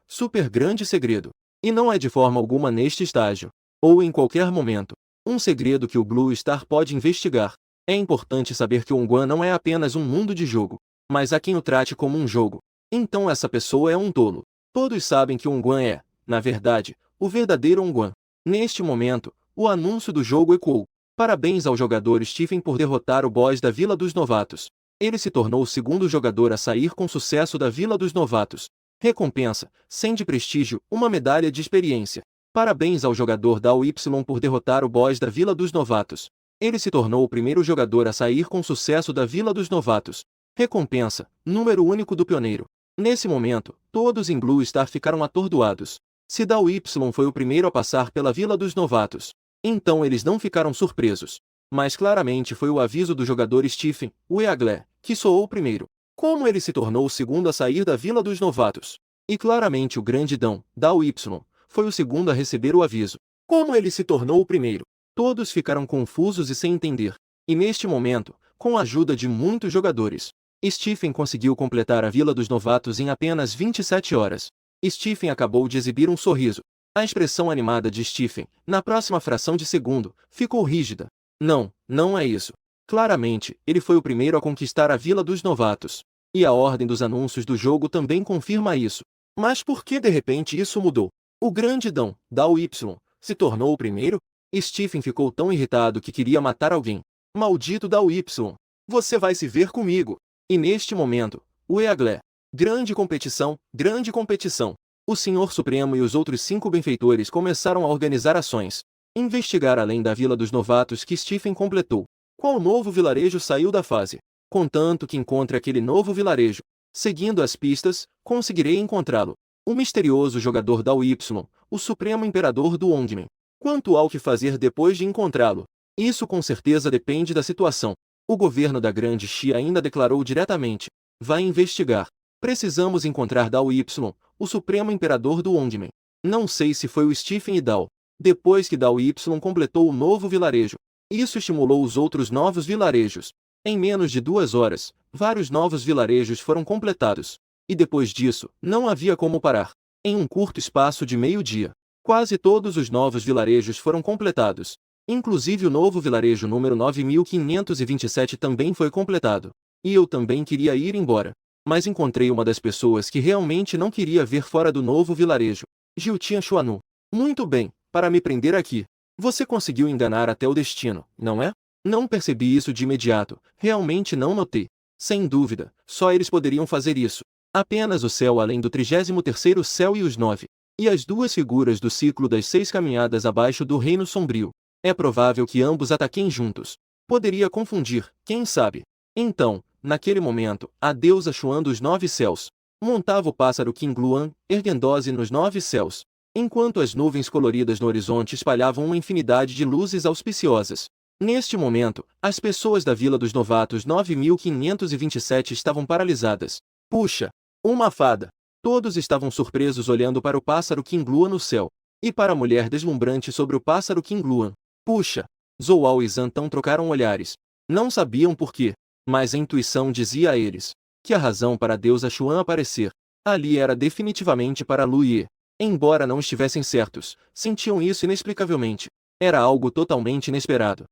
grande segredo. E não é de forma alguma neste estágio, ou em qualquer momento. Um segredo que o Blue Star pode investigar. É importante saber que o Onguan não é apenas um mundo de jogo, mas há quem o trate como um jogo. Então essa pessoa é um tolo. Todos sabem que o Onguan é, na verdade, o verdadeiro Onguan. Neste momento, o anúncio do jogo ecoou. Parabéns ao jogador Stephen por derrotar o boss da Vila dos Novatos. Ele se tornou o segundo jogador a sair com sucesso da Vila dos Novatos. Recompensa, 100 de prestígio, uma medalha de experiência. Parabéns ao jogador Dao Y por derrotar o boss da Vila dos Novatos. Ele se tornou o primeiro jogador a sair com sucesso da Vila dos Novatos. Recompensa, número único do pioneiro. Nesse momento, todos em Blue Star ficaram atordoados. Se Dao Y foi o primeiro a passar pela Vila dos Novatos, então eles não ficaram surpresos. Mas claramente foi o aviso do jogador Stephen, o Eagle, que soou primeiro. Como ele se tornou o segundo a sair da Vila dos Novatos? E claramente o grande Dao Y, foi o segundo a receber o aviso. Como ele se tornou o primeiro? Todos ficaram confusos e sem entender. E neste momento, com a ajuda de muitos jogadores, Stephen conseguiu completar a Vila dos Novatos em apenas 27 horas. Stephen acabou de exibir um sorriso. A expressão animada de Stephen, na próxima fração de segundo, ficou rígida. Não é isso. Claramente, ele foi o primeiro a conquistar a Vila dos Novatos. E a ordem dos anúncios do jogo também confirma isso. Mas por que de repente isso mudou? O grande Dao Y, se tornou o primeiro? Stephen ficou tão irritado que queria matar alguém. Maldito Dao Y! Você vai se ver comigo! E neste momento, o Eagle. Grande competição, grande competição. O Senhor Supremo e os outros 5 benfeitores começaram a organizar ações. Investigar além da Vila dos Novatos que Stephen completou. Qual novo vilarejo saiu da fase? Contanto que encontre aquele novo vilarejo. Seguindo as pistas, conseguirei encontrá-lo. O misterioso jogador Dao Y, o Supremo Imperador do Ongmen. Quanto ao que fazer depois de encontrá-lo? Isso com certeza depende da situação. O governo da Grande Xi ainda declarou diretamente. Vai investigar. Precisamos encontrar Dao Y, o Supremo Imperador do Ongmen. Não sei se foi o Stephen e Dao. Depois que Dao Y completou o novo vilarejo, isso estimulou os outros novos vilarejos. Em menos de 2 horas, vários novos vilarejos foram completados. E depois disso, não havia como parar. Em um curto espaço de meio-dia, quase todos os novos vilarejos foram completados. Inclusive o novo vilarejo número 9527 também foi completado. E eu também queria ir embora. Mas encontrei uma das pessoas que realmente não queria ver fora do novo vilarejo. Jiutian Xuanu. Muito bem, para me prender aqui. Você conseguiu enganar até o destino, não é? Não percebi isso de imediato, realmente não notei. Sem dúvida, só eles poderiam fazer isso. Apenas o céu além do 33º céu e os 9. E as 2 figuras do ciclo das 6 caminhadas abaixo do Reino Sombrio. É provável que ambos ataquem juntos. Poderia confundir, quem sabe? Então, naquele momento, a deusa Xuan dos 9 céus montava o pássaro Qingluan, erguendo-se nos 9 céus, enquanto as nuvens coloridas no horizonte espalhavam uma infinidade de luzes auspiciosas. Neste momento, as pessoas da Vila dos Novatos 9527 estavam paralisadas. Puxa! Uma fada! Todos estavam surpresos olhando para o pássaro Qingluan no céu, e para a mulher deslumbrante sobre o pássaro Qingluan. Puxa! Zouao e Zantão trocaram olhares. Não sabiam por quê, mas a intuição dizia a eles que a razão para a deusa Xuan aparecer ali era definitivamente para Lu Ye. Embora não estivessem certos, sentiam isso inexplicavelmente. Era algo totalmente inesperado.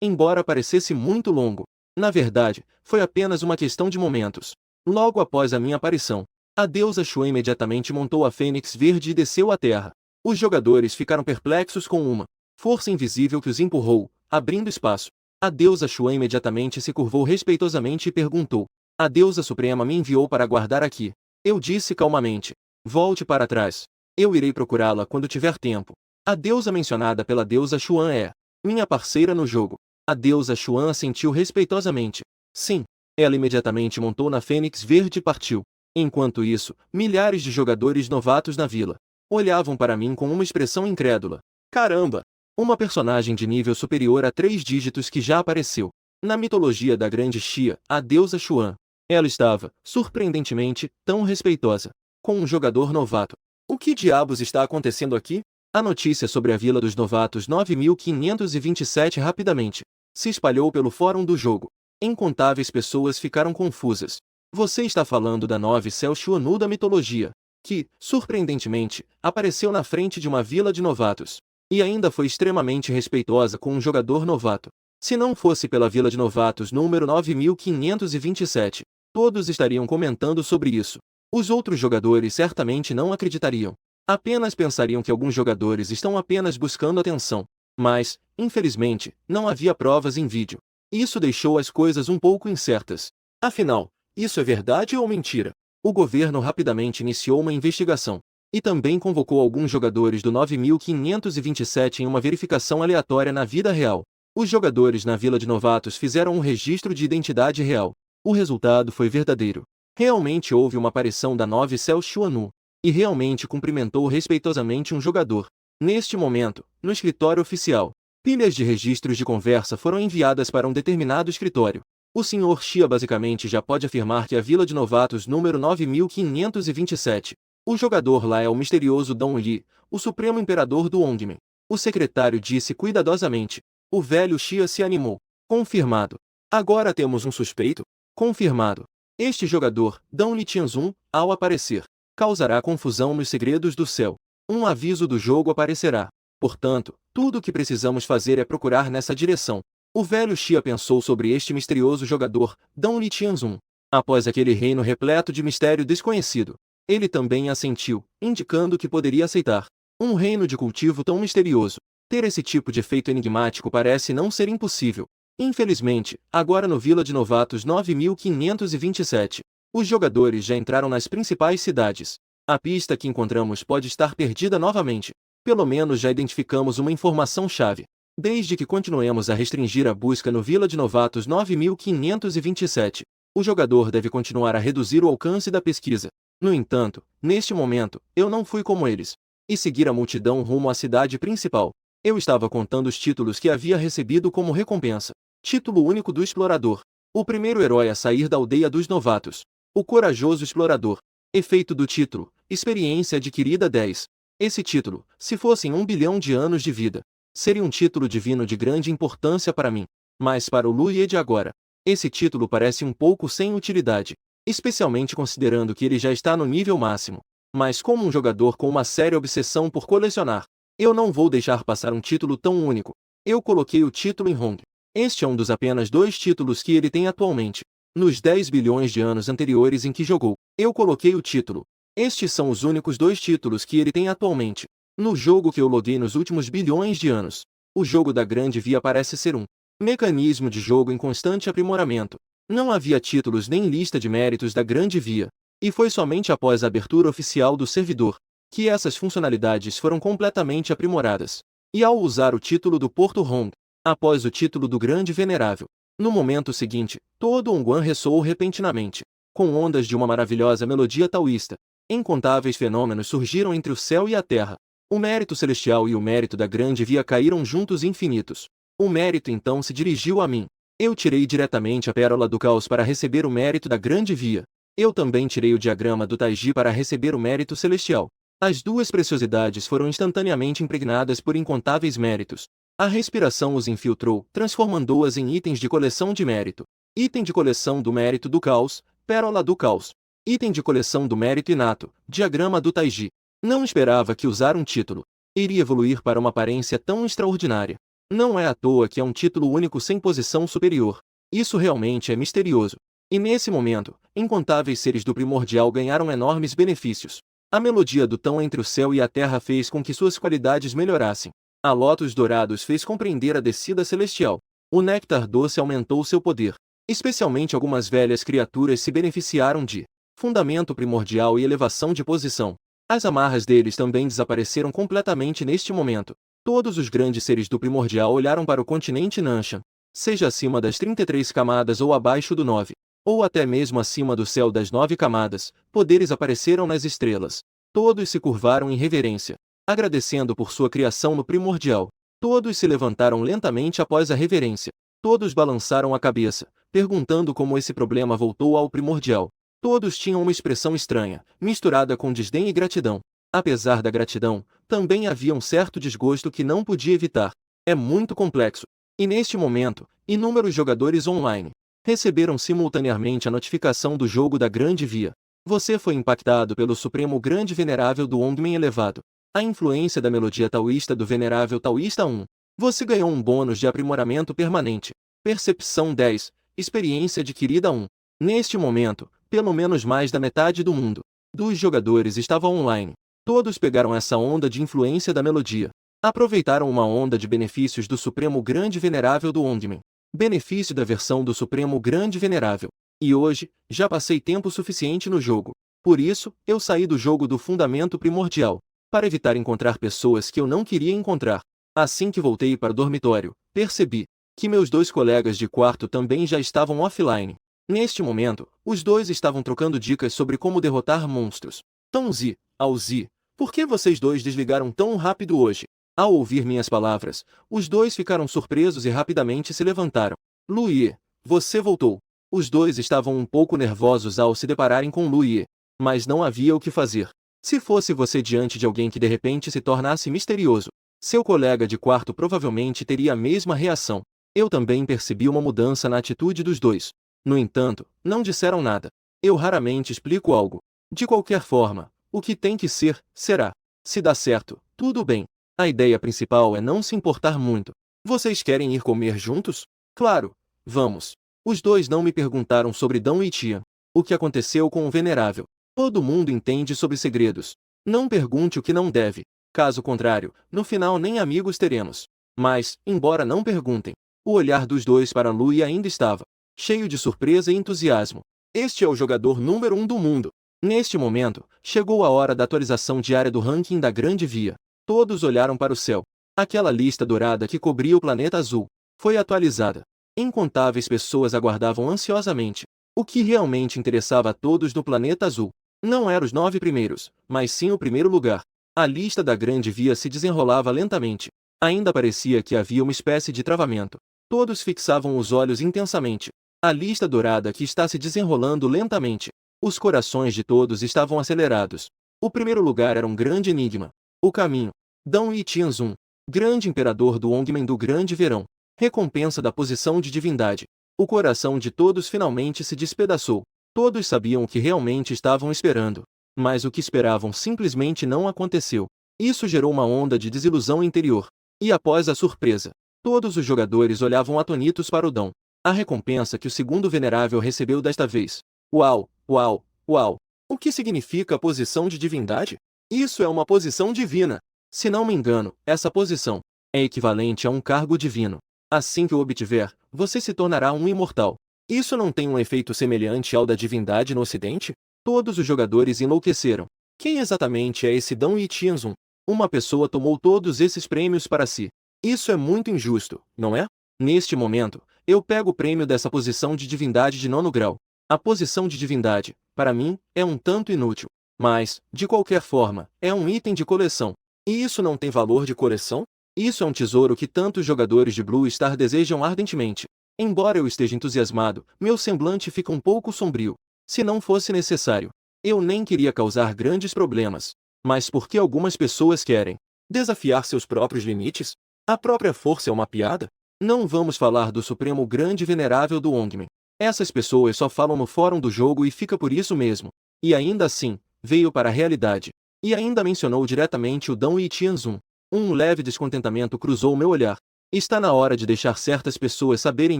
Embora parecesse muito longo, na verdade, foi apenas uma questão de momentos. Logo após a minha aparição, a deusa Xuan imediatamente montou a fênix verde e desceu à terra. Os jogadores ficaram perplexos com uma força invisível que os empurrou, abrindo espaço. A deusa Xuan imediatamente se curvou respeitosamente e perguntou: "A deusa suprema me enviou para guardar aqui." Eu disse calmamente: "Volte para trás. Eu irei procurá-la quando tiver tempo." A deusa mencionada pela deusa Xuan é minha parceira no jogo. A deusa Xuan assentiu respeitosamente. Sim. Ela imediatamente montou na fênix verde e partiu. Enquanto isso, milhares de jogadores novatos na vila olhavam para mim com uma expressão incrédula. Caramba! Uma personagem de nível superior a 3 dígitos que já apareceu na mitologia da Grande Xia, a deusa Xuan. Ela estava, surpreendentemente, tão respeitosa com um jogador novato. O que diabos está acontecendo aqui? A notícia sobre a Vila dos Novatos 9527 rapidamente se espalhou pelo fórum do jogo. Incontáveis pessoas ficaram confusas. Você está falando da 9 Céu Xuanu da mitologia, que, surpreendentemente, apareceu na frente de uma vila de novatos. E ainda foi extremamente respeitosa com um jogador novato. Se não fosse pela Vila de Novatos número 9527, todos estariam comentando sobre isso. Os outros jogadores certamente não acreditariam. Apenas pensariam que alguns jogadores estão apenas buscando atenção. Mas, infelizmente, não havia provas em vídeo. Isso deixou as coisas um pouco incertas. Afinal, isso é verdade ou mentira? O governo rapidamente iniciou uma investigação e também convocou alguns jogadores do 9527 em uma verificação aleatória na vida real. Os jogadores na Vila de Novatos fizeram um registro de identidade real. O resultado foi verdadeiro. Realmente houve uma aparição da 9 Céu Xuanu, e realmente cumprimentou respeitosamente um jogador. Neste momento, no escritório oficial, pilhas de registros de conversa foram enviadas para um determinado escritório. O Sr. Xia basicamente já pode afirmar que a Vila de Novatos número 9527. O jogador lá é o misterioso Dong Li, o supremo imperador do Ongmen. O secretário disse cuidadosamente. O velho Xia se animou. Confirmado. Agora temos um suspeito? Confirmado. Este jogador, Dong Li Tianzun, ao aparecer, causará confusão nos segredos do céu. Um aviso do jogo aparecerá. Portanto, tudo o que precisamos fazer é procurar nessa direção. O velho Xia pensou sobre este misterioso jogador, Dong Li Tianzun. Após aquele reino repleto de mistério desconhecido, ele também assentiu, indicando que poderia aceitar. Um reino de cultivo tão misterioso. Ter esse tipo de efeito enigmático parece não ser impossível. Infelizmente, agora no Vila de Novatos 9527, os jogadores já entraram nas principais cidades. A pista que encontramos pode estar perdida novamente. Pelo menos já identificamos uma informação-chave. Desde que continuemos a restringir a busca no Vila de Novatos 9527, o jogador deve continuar a reduzir o alcance da pesquisa. No entanto, neste momento, eu não fui como eles e seguir a multidão rumo à cidade principal. Eu estava contando os títulos que havia recebido como recompensa. Título único do explorador. O primeiro herói a sair da aldeia dos novatos. O corajoso explorador. Efeito do título. Experiência adquirida 10. Esse título, se fosse em 1 bilhão de anos de vida, seria um título divino de grande importância para mim. Mas para o Lu Ye de agora, esse título parece um pouco sem utilidade. Especialmente considerando que ele já está no nível máximo. Mas como um jogador com uma séria obsessão por colecionar, eu não vou deixar passar um título tão único. Eu coloquei o título em Hong. Este é um dos apenas 2 títulos que ele tem atualmente. Nos 10 bilhões de anos anteriores em que jogou, eu coloquei o título. Estes são os únicos 2 títulos que ele tem atualmente. No jogo que eu loguei nos últimos bilhões de anos, o jogo da Grande Via parece ser um mecanismo de jogo em constante aprimoramento. Não havia títulos nem lista de méritos da Grande Via, e foi somente após a abertura oficial do servidor que essas funcionalidades foram completamente aprimoradas. e ao usar o título do Porto Hong, após o título do Grande Venerável. No momento seguinte, todo Ongguan ressoou repentinamente, com ondas de uma maravilhosa melodia taoísta. Incontáveis fenômenos surgiram entre o céu e a terra. O mérito celestial e o mérito da grande via caíram juntos infinitos. O mérito então se dirigiu a mim. Eu tirei diretamente a pérola do caos para receber o mérito da grande via. Eu também tirei o diagrama do Taiji para receber o mérito celestial. As duas preciosidades foram instantaneamente impregnadas por incontáveis méritos. A respiração os infiltrou, transformando-as em itens de coleção de mérito. Item de coleção do mérito do caos, pérola do caos. Item de coleção do mérito inato, diagrama do Taiji. Não esperava que usar um título iria evoluir para uma aparência tão extraordinária. Não é à toa que é um título único sem posição superior. Isso realmente é misterioso. E nesse momento, incontáveis seres do primordial ganharam enormes benefícios. A melodia do tão entre o céu e a terra fez com que suas qualidades melhorassem. A lótus dourados fez compreender a descida celestial. O néctar doce aumentou seu poder. Especialmente algumas velhas criaturas se beneficiaram de fundamento primordial e elevação de posição. As amarras deles também desapareceram completamente neste momento. Todos os grandes seres do primordial olharam para o continente Nanshan, seja acima das 33 camadas ou abaixo do 9, ou até mesmo acima do céu das 9 camadas, poderes apareceram nas estrelas. Todos se curvaram em reverência, agradecendo por sua criação no primordial. Todos se levantaram lentamente após a reverência. Todos balançaram a cabeça, perguntando como esse problema voltou ao primordial. Todos tinham uma expressão estranha, misturada com desdém e gratidão. Apesar da gratidão, também havia um certo desgosto que não podia evitar. É muito complexo. E neste momento, inúmeros jogadores online receberam simultaneamente a notificação do jogo da Grande Via. Você foi impactado pelo Supremo Grande Venerável do Ongmen Elevado. A influência da melodia taoísta do Venerável Taoísta 1. Você ganhou um bônus de aprimoramento permanente. Percepção 10. Experiência adquirida 1. Neste momento, pelo menos mais da metade do mundo dos jogadores estava online. Todos pegaram essa onda de influência da melodia. Aproveitaram uma onda de benefícios do Supremo Grande Venerável do Ongmen. Benefício da versão do Supremo Grande Venerável. E hoje, já passei tempo suficiente no jogo. Por isso, eu saí do jogo do Fundamento Primordial, para evitar encontrar pessoas que eu não queria encontrar. Assim que voltei para o dormitório, percebi que meus dois colegas de quarto também já estavam offline. Neste momento, os dois estavam trocando dicas sobre como derrotar monstros. Tongzi, Aozi, por que vocês dois desligaram tão rápido hoje? Ao ouvir minhas palavras, os dois ficaram surpresos e rapidamente se levantaram. Luie, você voltou. Os dois estavam um pouco nervosos ao se depararem com Luie, mas não havia o que fazer. Se fosse você diante de alguém que de repente se tornasse misterioso, seu colega de quarto provavelmente teria a mesma reação. Eu também percebi uma mudança na atitude dos dois. No entanto, não disseram nada. Eu raramente explico algo. De qualquer forma, o que tem que ser, será. Se dá certo, tudo bem. A ideia principal é não se importar muito. Vocês querem ir comer juntos? Claro, vamos. Os dois não me perguntaram sobre Dão e Tian. O que aconteceu com o Venerável? Todo mundo entende sobre segredos. Não pergunte o que não deve. Caso contrário, no final nem amigos teremos. Mas, embora não perguntem, o olhar dos dois para Lui ainda estava cheio de surpresa e entusiasmo. Este é o jogador número 1 do mundo. Neste momento, chegou a hora da atualização diária do ranking da Grande Via. Todos olharam para o céu. Aquela lista dourada que cobria o planeta azul foi atualizada. Incontáveis pessoas aguardavam ansiosamente. O que realmente interessava a todos no planeta azul não eram os 9 primeiros, mas sim o primeiro lugar. A lista da Grande Via se desenrolava lentamente. Ainda parecia que havia uma espécie de travamento. Todos fixavam os olhos intensamente. A lista dourada que está se desenrolando lentamente. Os corações de todos estavam acelerados. O primeiro lugar era um grande enigma. O caminho. Dão e Tianzun, grande imperador do Ongmen do Grande Verão. Recompensa da posição de divindade. O coração de todos finalmente se despedaçou. Todos sabiam o que realmente estavam esperando. Mas o que esperavam simplesmente não aconteceu. Isso gerou uma onda de desilusão interior. E após a surpresa, todos os jogadores olhavam atonitos para o Dão. A recompensa que o segundo venerável recebeu desta vez. Uau, uau, uau. O que significa a posição de divindade? Isso é uma posição divina. Se não me engano, essa posição é equivalente a um cargo divino. Assim que o obtiver, você se tornará um imortal. Isso não tem um efeito semelhante ao da divindade no ocidente? Todos os jogadores enlouqueceram. Quem exatamente é esse Dão e Tianzun? Uma pessoa tomou todos esses prêmios para si. Isso é muito injusto, não é? Neste momento, eu pego o prêmio dessa posição de divindade de 9º grau. A posição de divindade, para mim, é um tanto inútil. Mas, de qualquer forma, é um item de coleção. E isso não tem valor de coleção? Isso é um tesouro que tantos jogadores de Blue Star desejam ardentemente. Embora eu esteja entusiasmado, meu semblante fica um pouco sombrio. Se não fosse necessário, eu nem queria causar grandes problemas. Mas por que algumas pessoas querem desafiar seus próprios limites? A própria força é uma piada? Não vamos falar do Supremo Grande Venerável do Ongmin. Essas pessoas só falam no fórum do jogo e fica por isso mesmo. E ainda assim, veio para a realidade. E ainda mencionou diretamente o Dão Tianzun. Um leve descontentamento cruzou meu olhar. Está na hora de deixar certas pessoas saberem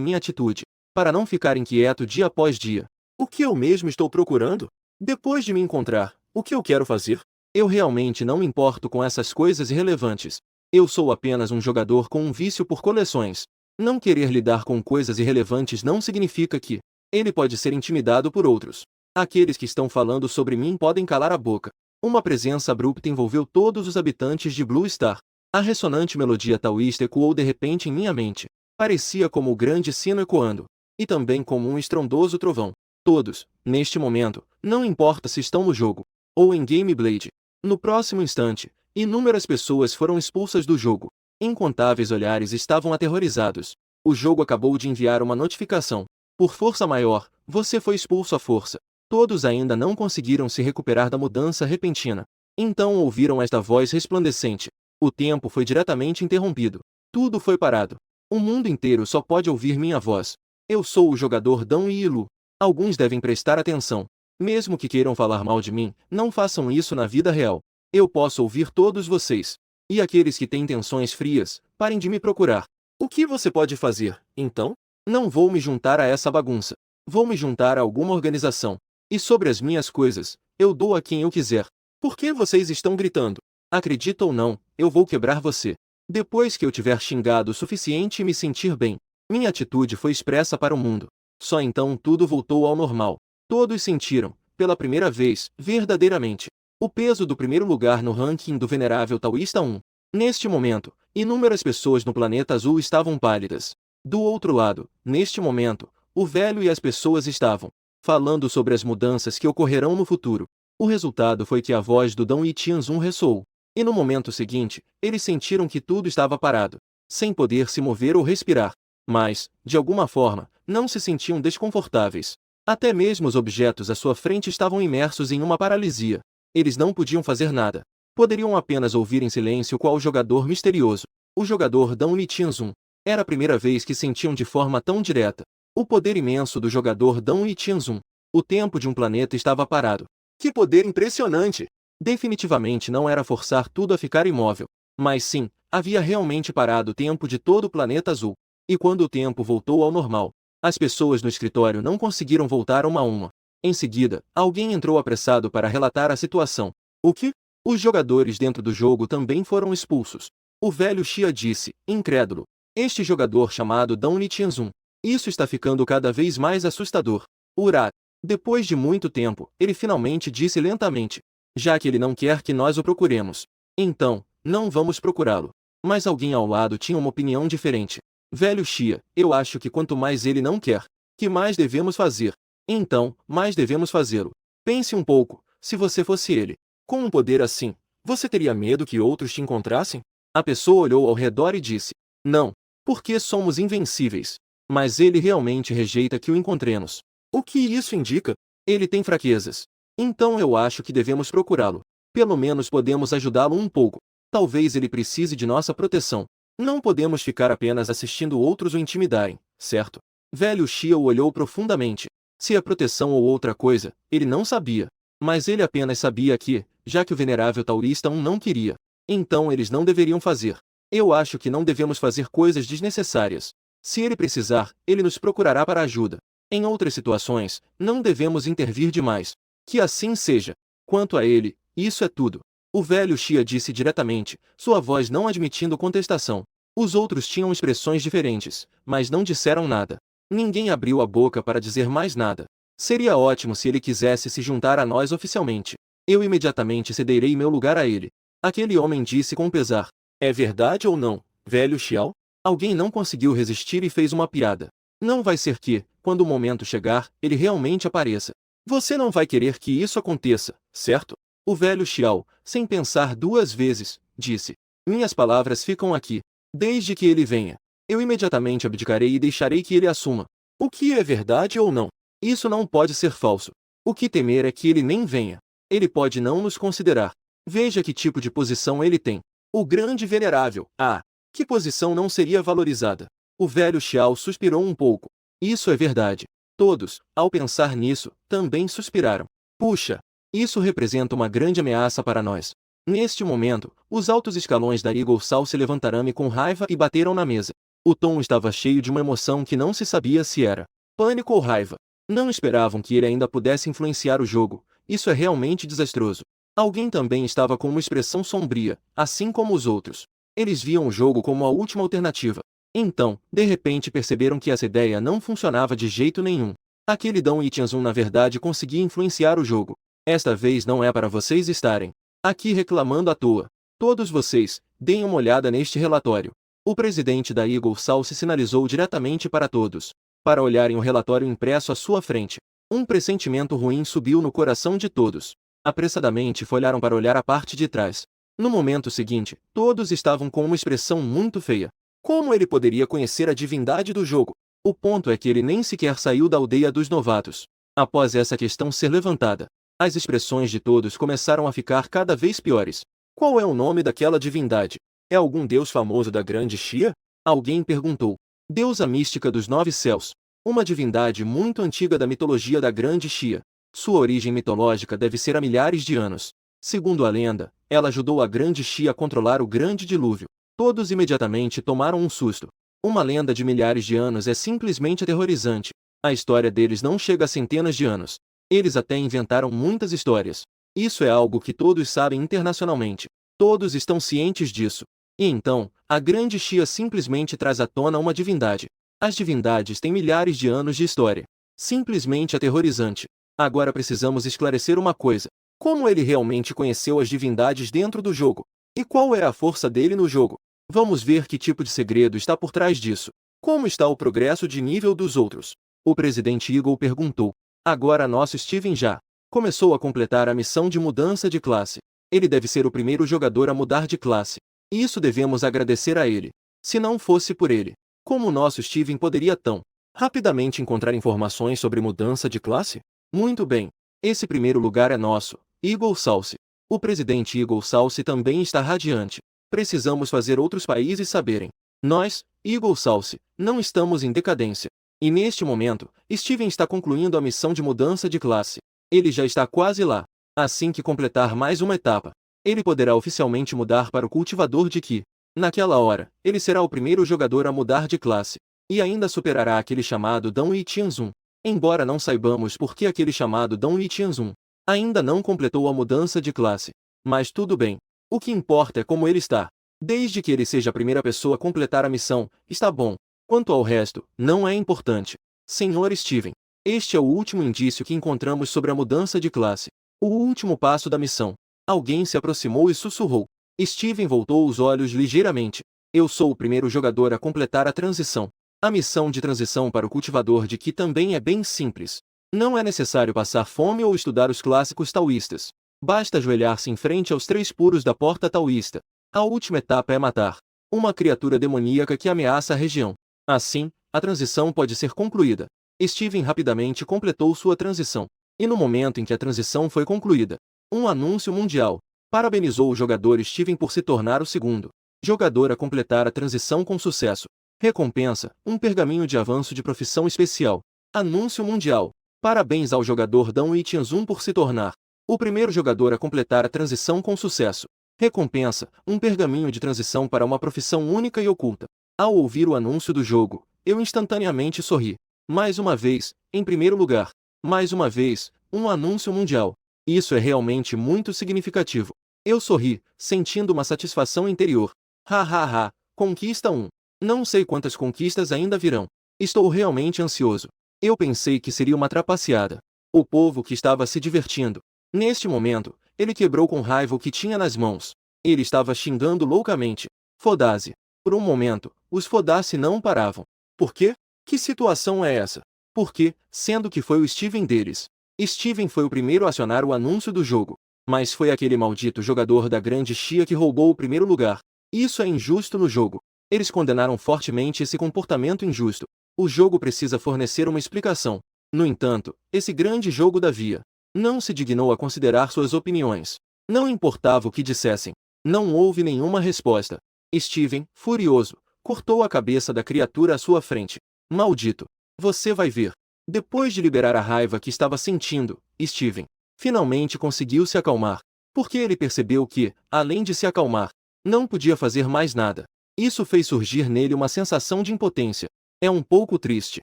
minha atitude, para não ficar inquieto dia após dia. O que eu mesmo estou procurando? Depois de me encontrar, o que eu quero fazer? Eu realmente não me importo com essas coisas irrelevantes. Eu sou apenas um jogador com um vício por coleções. Não querer lidar com coisas irrelevantes não significa que ele pode ser intimidado por outros. Aqueles que estão falando sobre mim podem calar a boca. Uma presença abrupta envolveu todos os habitantes de Blue Star. A ressonante melodia taoísta ecoou de repente em minha mente. Parecia como o grande sino ecoando. E também como um estrondoso trovão. Todos, neste momento, não importa se estão no jogo ou em Gameblade. No próximo instante, inúmeras pessoas foram expulsas do jogo. Incontáveis olhares estavam aterrorizados. O jogo acabou de enviar uma notificação. Por força maior, você foi expulso à força. Todos ainda não conseguiram se recuperar da mudança repentina. Então ouviram esta voz resplandecente. O tempo foi diretamente interrompido. Tudo foi parado. O mundo inteiro só pode ouvir minha voz. Eu sou o jogador Dão Yilu. Alguns devem prestar atenção. Mesmo que queiram falar mal de mim, não façam isso na vida real. Eu posso ouvir todos vocês. E aqueles que têm intenções frias, parem de me procurar. O que você pode fazer, então? Não vou me juntar a essa bagunça. Vou me juntar a alguma organização. E sobre as minhas coisas, eu dou a quem eu quiser. Por que vocês estão gritando? Acredita ou não, eu vou quebrar você. Depois que eu tiver xingado o suficiente e me sentir bem, minha atitude foi expressa para o mundo. Só então tudo voltou ao normal. Todos sentiram, pela primeira vez, verdadeiramente, o peso do primeiro lugar no ranking do Venerável Taoísta 1. Neste momento, inúmeras pessoas no planeta azul estavam pálidas. Do outro lado, neste momento, o velho e as pessoas estavam falando sobre as mudanças que ocorrerão no futuro. O resultado foi que a voz do Dão Tianzun ressoou. E no momento seguinte, eles sentiram que tudo estava parado, sem poder se mover ou respirar. Mas, de alguma forma, não se sentiam desconfortáveis. Até mesmo os objetos à sua frente estavam imersos em uma paralisia. Eles não podiam fazer nada. Poderiam apenas ouvir em silêncio qual jogador misterioso. O jogador Dão Tianzun. Era a primeira vez que sentiam de forma tão direta o poder imenso do jogador Dão Tianzun. O tempo de um planeta estava parado. Que poder impressionante! Definitivamente não era forçar tudo a ficar imóvel. Mas sim, havia realmente parado o tempo de todo o planeta azul. E quando o tempo voltou ao normal, as pessoas no escritório não conseguiram voltar uma a uma. Em seguida, alguém entrou apressado para relatar a situação. O que? Os jogadores dentro do jogo também foram expulsos. O velho Xia disse, incrédulo. Este jogador chamado Dão Tianzun. Isso está ficando cada vez mais assustador. Urá. Depois de muito tempo, ele finalmente disse lentamente. Já que ele não quer que nós o procuremos. Então, não vamos procurá-lo. Mas alguém ao lado tinha uma opinião diferente. Velho Xia, eu acho que quanto mais ele não quer, que mais devemos fazer. Então, mais devemos fazê-lo. Pense um pouco, se você fosse ele. Com um poder assim, você teria medo que outros te encontrassem? A pessoa olhou ao redor e disse, não, porque somos invencíveis. Mas ele realmente rejeita que o encontremos. O que isso indica? Ele tem fraquezas. Então eu acho que devemos procurá-lo. Pelo menos podemos ajudá-lo um pouco. Talvez ele precise de nossa proteção. Não podemos ficar apenas assistindo outros o intimidarem, certo? Velho Xia o olhou profundamente. Se a proteção ou outra coisa, ele não sabia. Mas ele apenas sabia que, já que o Venerável Taoísta não queria, então eles não deveriam fazer. Eu acho que não devemos fazer coisas desnecessárias. Se ele precisar, ele nos procurará para ajuda. Em outras situações, não devemos intervir demais. Que assim seja. Quanto a ele, isso é tudo. O velho Xia disse diretamente, sua voz não admitindo contestação. Os outros tinham expressões diferentes, mas não disseram nada. Ninguém abriu a boca para dizer mais nada. Seria ótimo se ele quisesse se juntar a nós oficialmente. Eu imediatamente cederei meu lugar a ele. Aquele homem disse com pesar. É verdade ou não, velho Xiao? Alguém não conseguiu resistir e fez uma piada. Não vai ser que, quando o momento chegar, ele realmente apareça. Você não vai querer que isso aconteça, certo? O velho Xiao, sem pensar duas vezes, disse. Minhas palavras ficam aqui. Desde que ele venha, eu imediatamente abdicarei e deixarei que ele assuma. O que é verdade ou não? Isso não pode ser falso. O que temer é que ele nem venha. Ele pode não nos considerar. Veja que tipo de posição ele tem. O grande venerável. Ah, que posição não seria valorizada? O velho Xiao suspirou um pouco. Isso é verdade. Todos, ao pensar nisso, também suspiraram. Puxa, isso representa uma grande ameaça para nós. Neste momento, os altos escalões da Eagle Sal se levantaram com raiva e bateram na mesa. O tom estava cheio de uma emoção que não se sabia se era pânico ou raiva. Não esperavam que ele ainda pudesse influenciar o jogo. Isso é realmente desastroso. Alguém também estava com uma expressão sombria, assim como os outros. Eles viam o jogo como a última alternativa. Então, de repente perceberam que essa ideia não funcionava de jeito nenhum. Aquele Dong Yiqianzun na verdade conseguia influenciar o jogo. Esta vez não é para vocês estarem aqui reclamando à toa. Todos vocês, deem uma olhada neste relatório. O presidente da Eagle Sal se sinalizou diretamente para todos, para olharem o relatório impresso à sua frente. Um pressentimento ruim subiu no coração de todos. Apressadamente folharam para olhar a parte de trás. No momento seguinte, todos estavam com uma expressão muito feia. Como ele poderia conhecer a divindade do jogo? O ponto é que ele nem sequer saiu da aldeia dos novatos. Após essa questão ser levantada, as expressões de todos começaram a ficar cada vez piores. Qual é o nome daquela divindade? É algum deus famoso da grande Xia? Alguém perguntou. Deusa mística dos nove céus. Uma divindade muito antiga da mitologia da grande Xia. Sua origem mitológica deve ser há milhares de anos. Segundo a lenda, ela ajudou a grande Xia a controlar o grande dilúvio. Todos imediatamente tomaram um susto. Uma lenda de milhares de anos é simplesmente aterrorizante. A história deles não chega a centenas de anos. Eles até inventaram muitas histórias. Isso é algo que todos sabem internacionalmente. Todos estão cientes disso. E então, a grande Xia simplesmente traz à tona uma divindade. As divindades têm milhares de anos de história. Simplesmente aterrorizante. Agora precisamos esclarecer uma coisa. Como ele realmente conheceu as divindades dentro do jogo? E qual é a força dele no jogo? Vamos ver que tipo de segredo está por trás disso. Como está o progresso de nível dos outros? O presidente Eagle perguntou. Agora nosso Steven já começou a completar a missão de mudança de classe. Ele deve ser o primeiro jogador a mudar de classe. E isso devemos agradecer a ele. Se não fosse por ele, como o nosso Steven poderia tão rapidamente encontrar informações sobre mudança de classe? Muito bem. Esse primeiro lugar é nosso, Eagle Salce. O presidente Eagle Salce também está radiante. Precisamos fazer outros países saberem. Nós, Eagle Salce, não estamos em decadência. E neste momento, Steven está concluindo a missão de mudança de classe. Ele já está quase lá. Assim que completar mais uma etapa, ele poderá oficialmente mudar para o cultivador de Qi. Naquela hora, ele será o primeiro jogador a mudar de classe. E ainda superará aquele chamado Dong Yiqianzun. Embora não saibamos por que aquele chamado Dong Yiqianzun ainda não completou a mudança de classe. Mas tudo bem. O que importa é como ele está. Desde que ele seja a primeira pessoa a completar a missão, está bom. Quanto ao resto, não é importante. Senhor Steven, este é o último indício que encontramos sobre a mudança de classe. O último passo da missão. Alguém se aproximou e sussurrou. Steven voltou os olhos ligeiramente. Eu sou o primeiro jogador a completar a transição. A missão de transição para o cultivador de Qi também é bem simples. Não é necessário passar fome ou estudar os clássicos taoístas. Basta ajoelhar-se em frente aos três puros da porta taoísta. A última etapa é matar uma criatura demoníaca que ameaça a região. Assim, a transição pode ser concluída. Steven rapidamente completou sua transição. E no momento em que a transição foi concluída, um anúncio mundial parabenizou o jogador Steven por se tornar o segundo jogador a completar a transição com sucesso. Recompensa, um pergaminho de avanço de profissão especial. Anúncio mundial. Parabéns ao jogador Dong Yiqianzun por se tornar o primeiro jogador a completar a transição com sucesso. Recompensa, um pergaminho de transição para uma profissão única e oculta. Ao ouvir o anúncio do jogo, eu instantaneamente sorri. Mais uma vez, em primeiro lugar. Mais uma vez, um anúncio mundial. Isso é realmente muito significativo. Eu sorri, sentindo uma satisfação interior. Ha ha ha, conquista 1. Não sei quantas conquistas ainda virão. Estou realmente ansioso. Eu pensei que seria uma trapaceada. O povo que estava se divertindo. Neste momento, ele quebrou com raiva o que tinha nas mãos. Ele estava xingando loucamente. Foda-se. Por um momento, os foda-se não paravam. Por quê? Que situação é essa? Por quê? Sendo que foi o Steven deles. Steven foi o primeiro a acionar o anúncio do jogo. Mas foi aquele maldito jogador da grande chia que roubou o primeiro lugar. Isso é injusto no jogo. Eles condenaram fortemente esse comportamento injusto. O jogo precisa fornecer uma explicação. No entanto, esse grande jogo da Via não se dignou a considerar suas opiniões. Não importava o que dissessem. Não houve nenhuma resposta. Steven, furioso, cortou a cabeça da criatura à sua frente. Maldito! Você vai ver. Depois de liberar a raiva que estava sentindo, Steven finalmente conseguiu se acalmar. Porque ele percebeu que, além de se acalmar, não podia fazer mais nada. Isso fez surgir nele uma sensação de impotência. É um pouco triste.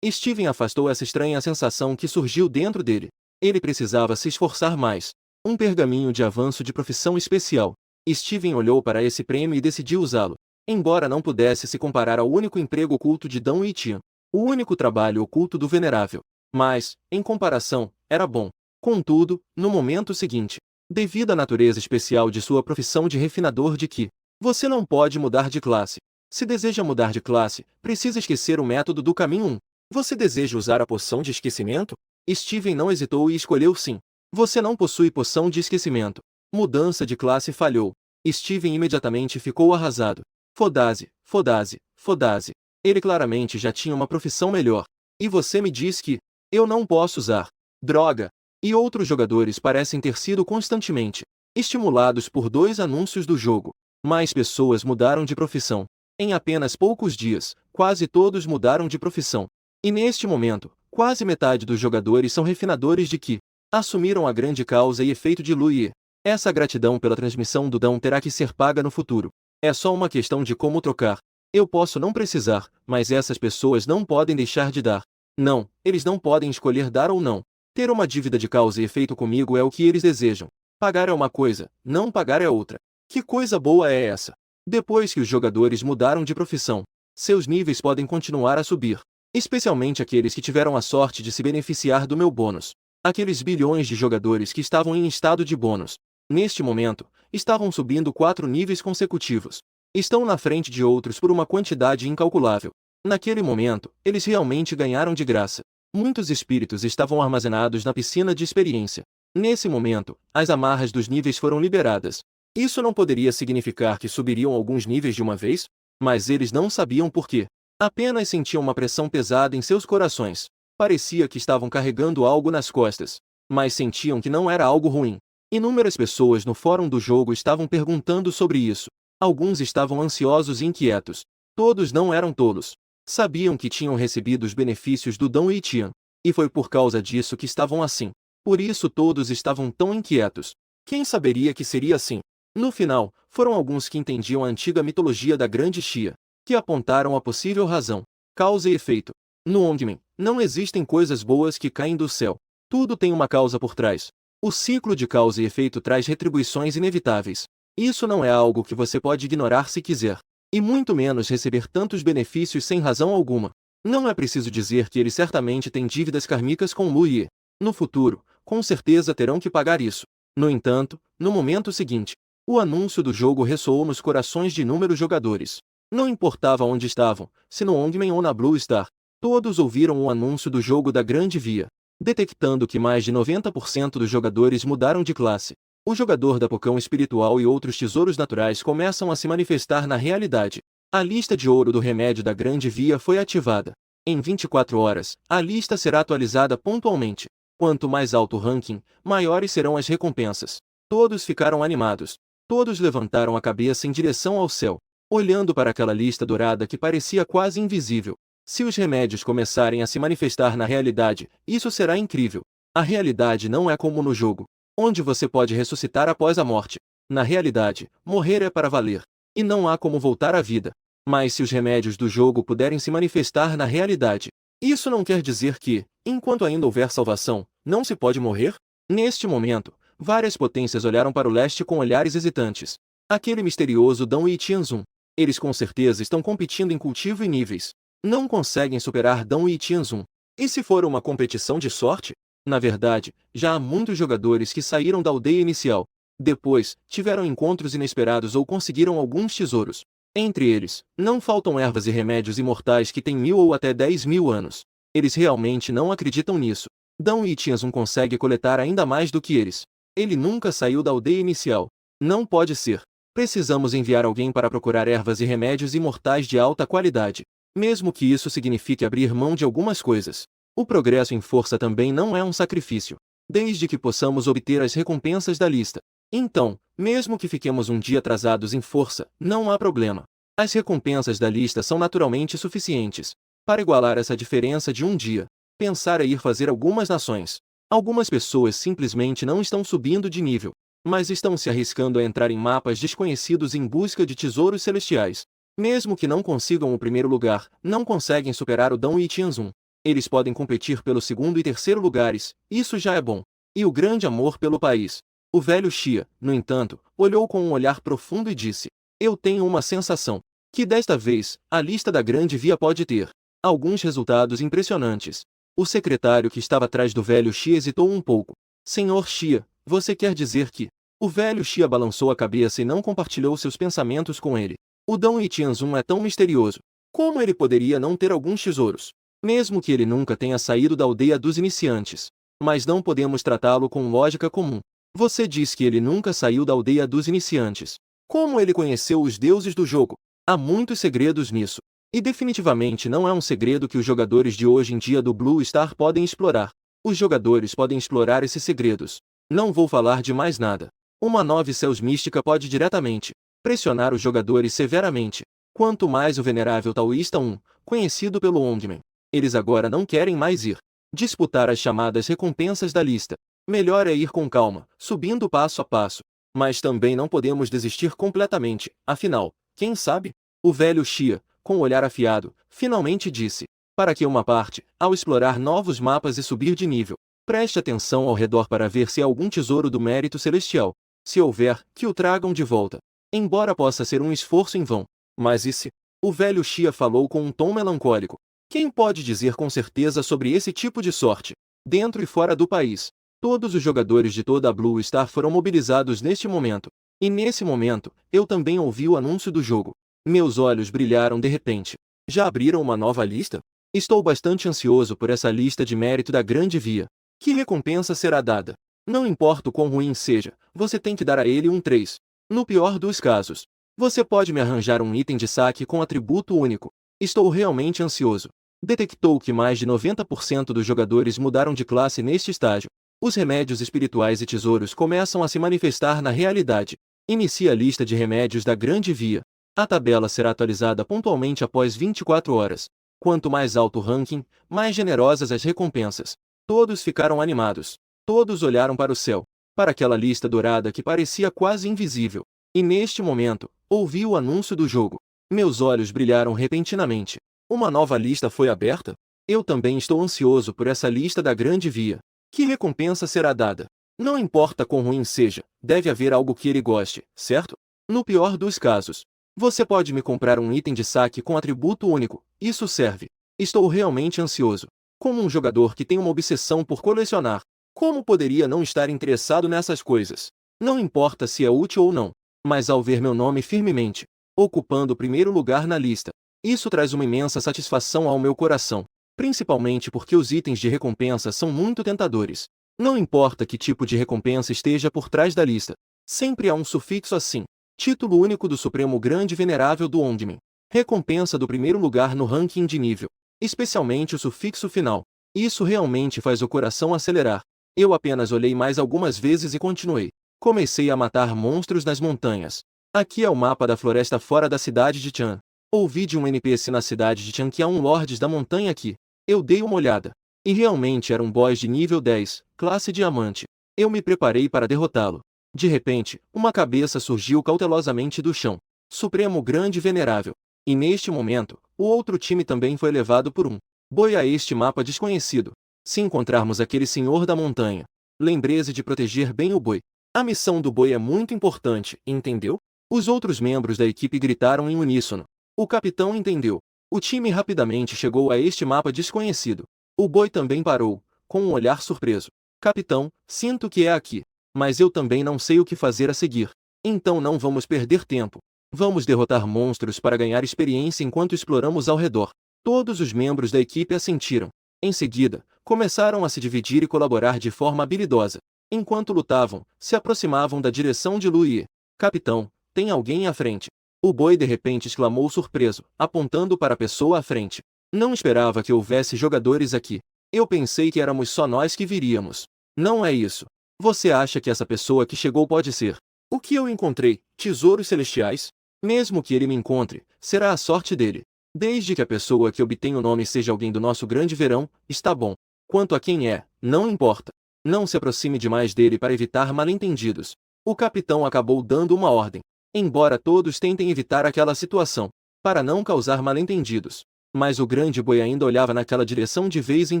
Steven afastou essa estranha sensação que surgiu dentro dele. Ele precisava se esforçar mais. Um pergaminho de avanço de profissão especial. Steven olhou para esse prêmio e decidiu usá-lo. Embora não pudesse se comparar ao único emprego oculto de Dão Yiqian, o único trabalho oculto do Venerável. Mas, em comparação, era bom. Contudo, no momento seguinte, devido à natureza especial de sua profissão de refinador de Qi, você não pode mudar de classe. Se deseja mudar de classe, precisa esquecer o método do caminho 1. Você deseja usar a poção de esquecimento? Steven não hesitou e escolheu sim. Você não possui poção de esquecimento. Mudança de classe falhou. Steven imediatamente ficou arrasado. Foda-se, foda-se, foda-se. Ele claramente já tinha uma profissão melhor. E você me diz que eu não posso usar. Droga! E outros jogadores parecem ter sido constantemente estimulados por 2 anúncios do jogo. Mais pessoas mudaram de profissão. Em apenas poucos dias, quase todos mudaram de profissão. E neste momento, quase metade dos jogadores são refinadores de Qi. Assumiram a grande causa e efeito de Lu Ye. Essa gratidão pela transmissão do dom terá que ser paga no futuro. É só uma questão de como trocar. Eu posso não precisar, mas essas pessoas não podem deixar de dar. Não, eles não podem escolher dar ou não. Ter uma dívida de causa e efeito comigo é o que eles desejam. Pagar é uma coisa, não pagar é outra. Que coisa boa é essa? Depois que os jogadores mudaram de profissão, seus níveis podem continuar a subir. Especialmente aqueles que tiveram a sorte de se beneficiar do meu bônus. Aqueles bilhões de jogadores que estavam em estado de bônus. Neste momento, estavam subindo 4 níveis consecutivos. Estão na frente de outros por uma quantidade incalculável. Naquele momento, eles realmente ganharam de graça. Muitos espíritos estavam armazenados na piscina de experiência. Nesse momento, as amarras dos níveis foram liberadas. Isso não poderia significar que subiriam alguns níveis de uma vez? Mas eles não sabiam por quê. Apenas sentiam uma pressão pesada em seus corações. Parecia que estavam carregando algo nas costas. Mas sentiam que não era algo ruim. Inúmeras pessoas no fórum do jogo estavam perguntando sobre isso. Alguns estavam ansiosos e inquietos. Todos não eram tolos. Sabiam que tinham recebido os benefícios do Dão Yiqian. E foi por causa disso que estavam assim. Por isso todos estavam tão inquietos. Quem saberia que seria assim? No final, foram alguns que entendiam a antiga mitologia da grande Xia, que apontaram a possível razão, causa e efeito. No Ongmen, não existem coisas boas que caem do céu. Tudo tem uma causa por trás. O ciclo de causa e efeito traz retribuições inevitáveis. Isso não é algo que você pode ignorar se quiser. E muito menos receber tantos benefícios sem razão alguma. Não é preciso dizer que eles certamente têm dívidas kármicas com Lu Ye. No futuro, com certeza terão que pagar isso. No entanto, no momento seguinte, o anúncio do jogo ressoou nos corações de inúmeros jogadores. Não importava onde estavam, se no Ongmen ou na Blue Star, todos ouviram o anúncio do jogo da Grande Via. Detectando que mais de 90% dos jogadores mudaram de classe, o jogador da Pocão Espiritual e outros tesouros naturais começam a se manifestar na realidade. A lista de ouro do remédio da Grande Via foi ativada. Em 24 horas, a lista será atualizada pontualmente. Quanto mais alto o ranking, maiores serão as recompensas. Todos ficaram animados. Todos levantaram a cabeça em direção ao céu, olhando para aquela lista dourada que parecia quase invisível. Se os remédios começarem a se manifestar na realidade, isso será incrível. A realidade não é como no jogo, onde você pode ressuscitar após a morte. Na realidade, morrer é para valer. E não há como voltar à vida. Mas se os remédios do jogo puderem se manifestar na realidade, isso não quer dizer que, enquanto ainda houver salvação, não se pode morrer? Neste momento, várias potências olharam para o leste com olhares hesitantes. Aquele misterioso Dão Yiqianzun. Eles com certeza estão competindo em cultivo e níveis. Não conseguem superar Dão Yiqianzun. E se for uma competição de sorte? Na verdade, já há muitos jogadores que saíram da aldeia inicial. Depois, tiveram encontros inesperados ou conseguiram alguns tesouros. Entre eles, não faltam ervas e remédios imortais que têm 1000 ou até 10.000 anos. Eles realmente não acreditam nisso. Dão Itians consegue coletar ainda mais do que eles. Ele nunca saiu da aldeia inicial. Não pode ser. Precisamos enviar alguém para procurar ervas e remédios imortais de alta qualidade. Mesmo que isso signifique abrir mão de algumas coisas. O progresso em força também não é um sacrifício. Desde que possamos obter as recompensas da lista. Então, mesmo que fiquemos um dia atrasados em força, não há problema. As recompensas da lista são naturalmente suficientes para igualar essa diferença de um dia. Pensar em ir fazer algumas nações. Algumas pessoas simplesmente não estão subindo de nível, mas estão se arriscando a entrar em mapas desconhecidos em busca de tesouros celestiais. Mesmo que não consigam o primeiro lugar, não conseguem superar o Dão e Tianzun. Eles podem competir pelo segundo e terceiro lugares, isso já é bom. E o grande amor pelo país. O velho Xia, no entanto, olhou com um olhar profundo e disse: Eu tenho uma sensação que desta vez, a lista da Grande Via pode ter alguns resultados impressionantes. O secretário que estava atrás do velho Xia hesitou um pouco. Senhor Xia, você quer dizer que... O velho Xia balançou a cabeça e não compartilhou seus pensamentos com ele. O Dão e Tianzun é tão misterioso. Como ele poderia não ter alguns tesouros? Mesmo que ele nunca tenha saído da aldeia dos iniciantes. Mas não podemos tratá-lo com lógica comum. Você diz que ele nunca saiu da aldeia dos iniciantes. Como ele conheceu os deuses do jogo? Há muitos segredos nisso. E definitivamente não é um segredo que os jogadores de hoje em dia do Blue Star podem explorar. Os jogadores podem explorar esses segredos. Não vou falar de mais nada. Uma 9 Céus mística pode diretamente pressionar os jogadores severamente. Quanto mais o venerável taoísta 1, conhecido pelo Ondman. Eles agora não querem mais ir disputar as chamadas recompensas da lista. Melhor é ir com calma, subindo passo a passo. Mas também não podemos desistir completamente, afinal, quem sabe? O velho Xia, com o olhar afiado, finalmente disse: para que uma parte, ao explorar novos mapas e subir de nível, preste atenção ao redor para ver se há algum tesouro do mérito celestial. Se houver, que o tragam de volta. Embora possa ser um esforço em vão. Mas e se? O velho Xia falou com um tom melancólico. Quem pode dizer com certeza sobre esse tipo de sorte? Dentro e fora do país. Todos os jogadores de toda a Blue Star foram mobilizados neste momento. E nesse momento, eu também ouvi o anúncio do jogo. Meus olhos brilharam de repente. Já abriram uma nova lista? Estou bastante ansioso por essa lista de mérito da Grande Via. Que recompensa será dada? Não importa o quão ruim seja, você tem que dar a ele um 3. No pior dos casos, você pode me arranjar um item de saque com atributo único. Estou realmente ansioso. Detectou que mais de 90% dos jogadores mudaram de classe neste estágio. Os remédios espirituais e tesouros começam a se manifestar na realidade. Inicie a lista de remédios da Grande Via. A tabela será atualizada pontualmente após 24 horas. Quanto mais alto o ranking, mais generosas as recompensas. Todos ficaram animados. Todos olharam para o céu, para aquela lista dourada que parecia quase invisível. E neste momento, ouvi o anúncio do jogo. Meus olhos brilharam repentinamente. Uma nova lista foi aberta? Eu também estou ansioso por essa lista da Grande Via. Que recompensa será dada? Não importa quão ruim seja, deve haver algo que ele goste, certo? No pior dos casos, você pode me comprar um item de saque com atributo único, isso serve. Estou realmente ansioso. Como um jogador que tem uma obsessão por colecionar, como poderia não estar interessado nessas coisas? Não importa se é útil ou não, mas ao ver meu nome firmemente, ocupando o primeiro lugar na lista, isso traz uma imensa satisfação ao meu coração. Principalmente porque os itens de recompensa são muito tentadores. Não importa que tipo de recompensa esteja por trás da lista. Sempre há um sufixo assim. Título único do Supremo Grande Venerável do Ondman. Recompensa do primeiro lugar no ranking de nível. Especialmente o sufixo final. Isso realmente faz o coração acelerar. Eu apenas olhei mais algumas vezes e continuei. Comecei a matar monstros nas montanhas. Aqui é o mapa da floresta fora da cidade de Chan. Ouvi de um NPC na cidade de Chan que há um Lordes da Montanha aqui. Eu dei uma olhada. E realmente era um boss de nível 10, classe diamante. Eu me preparei para derrotá-lo. De repente, uma cabeça surgiu cautelosamente do chão. Supremo Grande Venerável. E neste momento, o outro time também foi levado por um boi a este mapa desconhecido. Se encontrarmos aquele senhor da montanha, lembre-se de proteger bem o boi. A missão do boi é muito importante, entendeu? Os outros membros da equipe gritaram em uníssono. O capitão entendeu. O time rapidamente chegou a este mapa desconhecido. O boi também parou, com um olhar surpreso. Capitão, sinto que é aqui. Mas eu também não sei o que fazer a seguir. Então não vamos perder tempo. Vamos derrotar monstros para ganhar experiência enquanto exploramos ao redor. Todos os membros da equipe assentiram. Em seguida, começaram a se dividir e colaborar de forma habilidosa. Enquanto lutavam, se aproximavam da direção de Louie. Capitão, tem alguém à frente. O boi de repente exclamou surpreso, apontando para a pessoa à frente. Não esperava que houvesse jogadores aqui. Eu pensei que éramos só nós que viríamos. Não é isso. Você acha que essa pessoa que chegou pode ser? O que eu encontrei? Tesouros celestiais? Mesmo que ele me encontre, será a sorte dele. Desde que a pessoa que obtém o nome seja alguém do nosso grande verão, está bom. Quanto a quem é, não importa. Não se aproxime demais dele para evitar mal-entendidos. O capitão acabou dando uma ordem. Embora todos tentem evitar aquela situação, para não causar mal-entendidos. Mas o grande boi ainda olhava naquela direção de vez em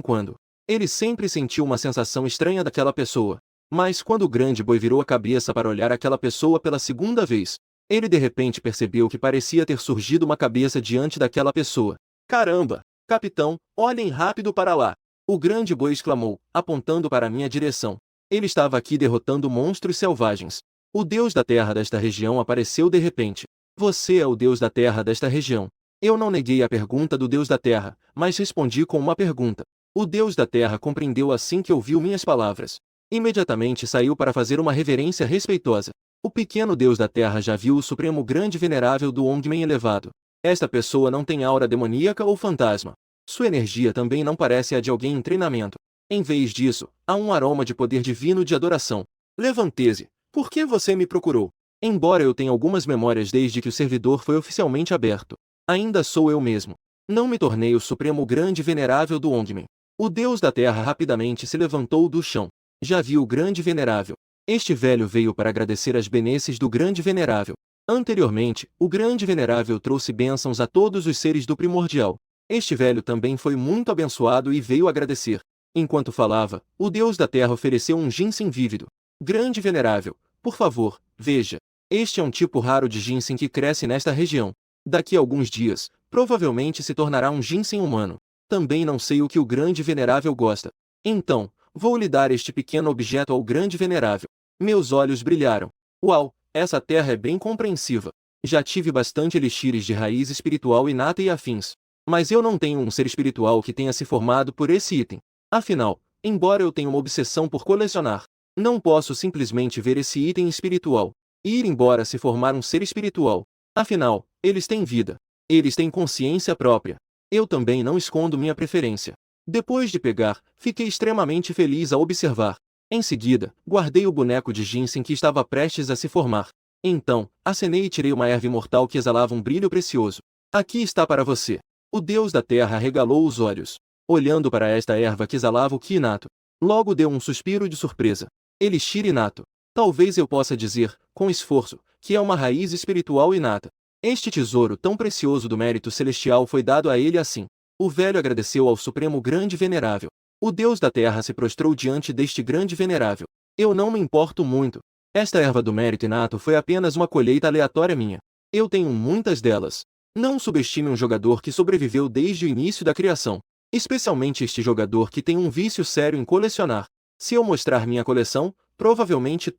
quando. Ele sempre sentiu uma sensação estranha daquela pessoa. Mas quando o grande boi virou a cabeça para olhar aquela pessoa pela segunda vez, ele de repente percebeu que parecia ter surgido uma cabeça diante daquela pessoa. Caramba! Capitão, olhem rápido para lá! O grande boi exclamou, apontando para minha direção. Ele estava aqui derrotando monstros selvagens. O deus da terra desta região apareceu de repente. Você é o deus da terra desta região. Eu não neguei a pergunta do deus da terra, mas respondi com uma pergunta. O deus da terra compreendeu assim que ouviu minhas palavras. Imediatamente saiu para fazer uma reverência respeitosa. O pequeno deus da terra já viu o supremo grande venerável do Ongmen elevado. Esta pessoa não tem aura demoníaca ou fantasma. Sua energia também não parece a de alguém em treinamento. Em vez disso, há um aroma de poder divino de adoração. Levante-se. Por que você me procurou? Embora eu tenha algumas memórias desde que o servidor foi oficialmente aberto, ainda sou eu mesmo. Não me tornei o supremo grande venerável do Ongmen. O deus da terra rapidamente se levantou do chão. Já viu o grande venerável. Este velho veio para agradecer as benesses do grande venerável. Anteriormente, o grande venerável trouxe bênçãos a todos os seres do primordial. Este velho também foi muito abençoado e veio agradecer. Enquanto falava, o deus da terra ofereceu um ginseng vívido. Grande venerável, por favor, veja. Este é um tipo raro de ginseng que cresce nesta região. Daqui a alguns dias, provavelmente se tornará um ginseng humano. Também não sei o que o grande venerável gosta. Então, vou lhe dar este pequeno objeto ao grande venerável. Meus olhos brilharam. Uau, essa terra é bem compreensiva. Já tive bastante elixires de raiz espiritual inata e afins. Mas eu não tenho um ser espiritual que tenha se formado por esse item. Afinal, embora eu tenha uma obsessão por colecionar, não posso simplesmente ver esse item espiritual e ir embora se formar um ser espiritual. Afinal, eles têm vida. Eles têm consciência própria. Eu também não escondo minha preferência. Depois de pegar, fiquei extremamente feliz ao observar. Em seguida, guardei o boneco de ginseng que estava prestes a se formar. Então, acenei e tirei uma erva imortal que exalava um brilho precioso. Aqui está para você. O deus da terra arregalou os olhos, olhando para esta erva que exalava o ki inato. Logo deu um suspiro de surpresa. Elixir inato. Talvez eu possa dizer, com esforço, que é uma raiz espiritual inata. Este tesouro tão precioso do mérito celestial foi dado a ele assim. O velho agradeceu ao Supremo Grande Venerável. O Deus da Terra se prostrou diante deste grande venerável. Eu não me importo muito. Esta erva do mérito inato foi apenas uma colheita aleatória minha. Eu tenho muitas delas. Não subestime um jogador que sobreviveu desde o início da criação. Especialmente este jogador que tem um vício sério em colecionar. Se eu mostrar minha coleção, provavelmente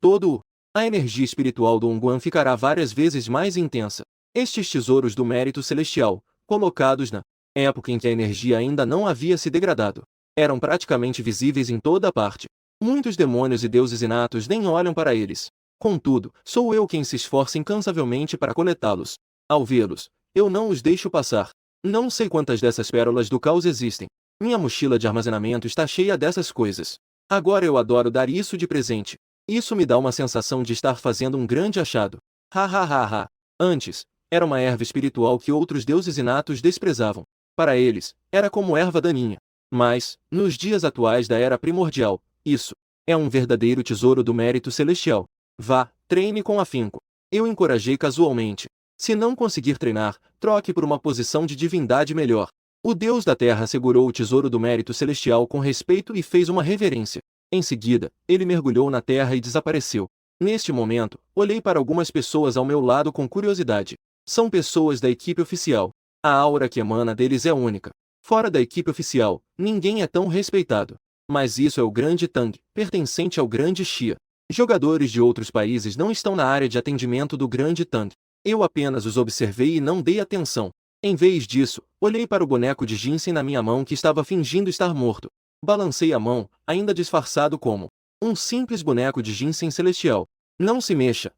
a energia espiritual do Ongguan ficará várias vezes mais intensa. Estes tesouros do mérito celestial, colocados na época em que a energia ainda não havia se degradado, eram praticamente visíveis em toda parte. Muitos demônios e deuses inatos nem olham para eles. Contudo, sou eu quem se esforça incansavelmente para coletá-los. Ao vê-los, eu não os deixo passar. Não sei quantas dessas pérolas do caos existem. Minha mochila de armazenamento está cheia dessas coisas. Agora eu adoro dar isso de presente. Isso me dá uma sensação de estar fazendo um grande achado. Ha ha ha ha. Antes, era uma erva espiritual que outros deuses inatos desprezavam. Para eles, era como erva daninha. Mas, nos dias atuais da era primordial, isso é um verdadeiro tesouro do mérito celestial. Vá, treine com afinco. Eu encorajei casualmente. Se não conseguir treinar, troque por uma posição de divindade melhor. O Deus da Terra segurou o tesouro do mérito celestial com respeito e fez uma reverência. Em seguida, ele mergulhou na terra e desapareceu. Neste momento, olhei para algumas pessoas ao meu lado com curiosidade. São pessoas da equipe oficial. A aura que emana deles é única. Fora da equipe oficial, ninguém é tão respeitado. Mas isso é o grande Tang, pertencente ao grande Xia. Jogadores de outros países não estão na área de atendimento do grande Tang. Eu apenas os observei e não dei atenção. Em vez disso, olhei para o boneco de ginseng na minha mão que estava fingindo estar morto. Balancei a mão, ainda disfarçado como um simples boneco de ginseng celestial. Não se mexa,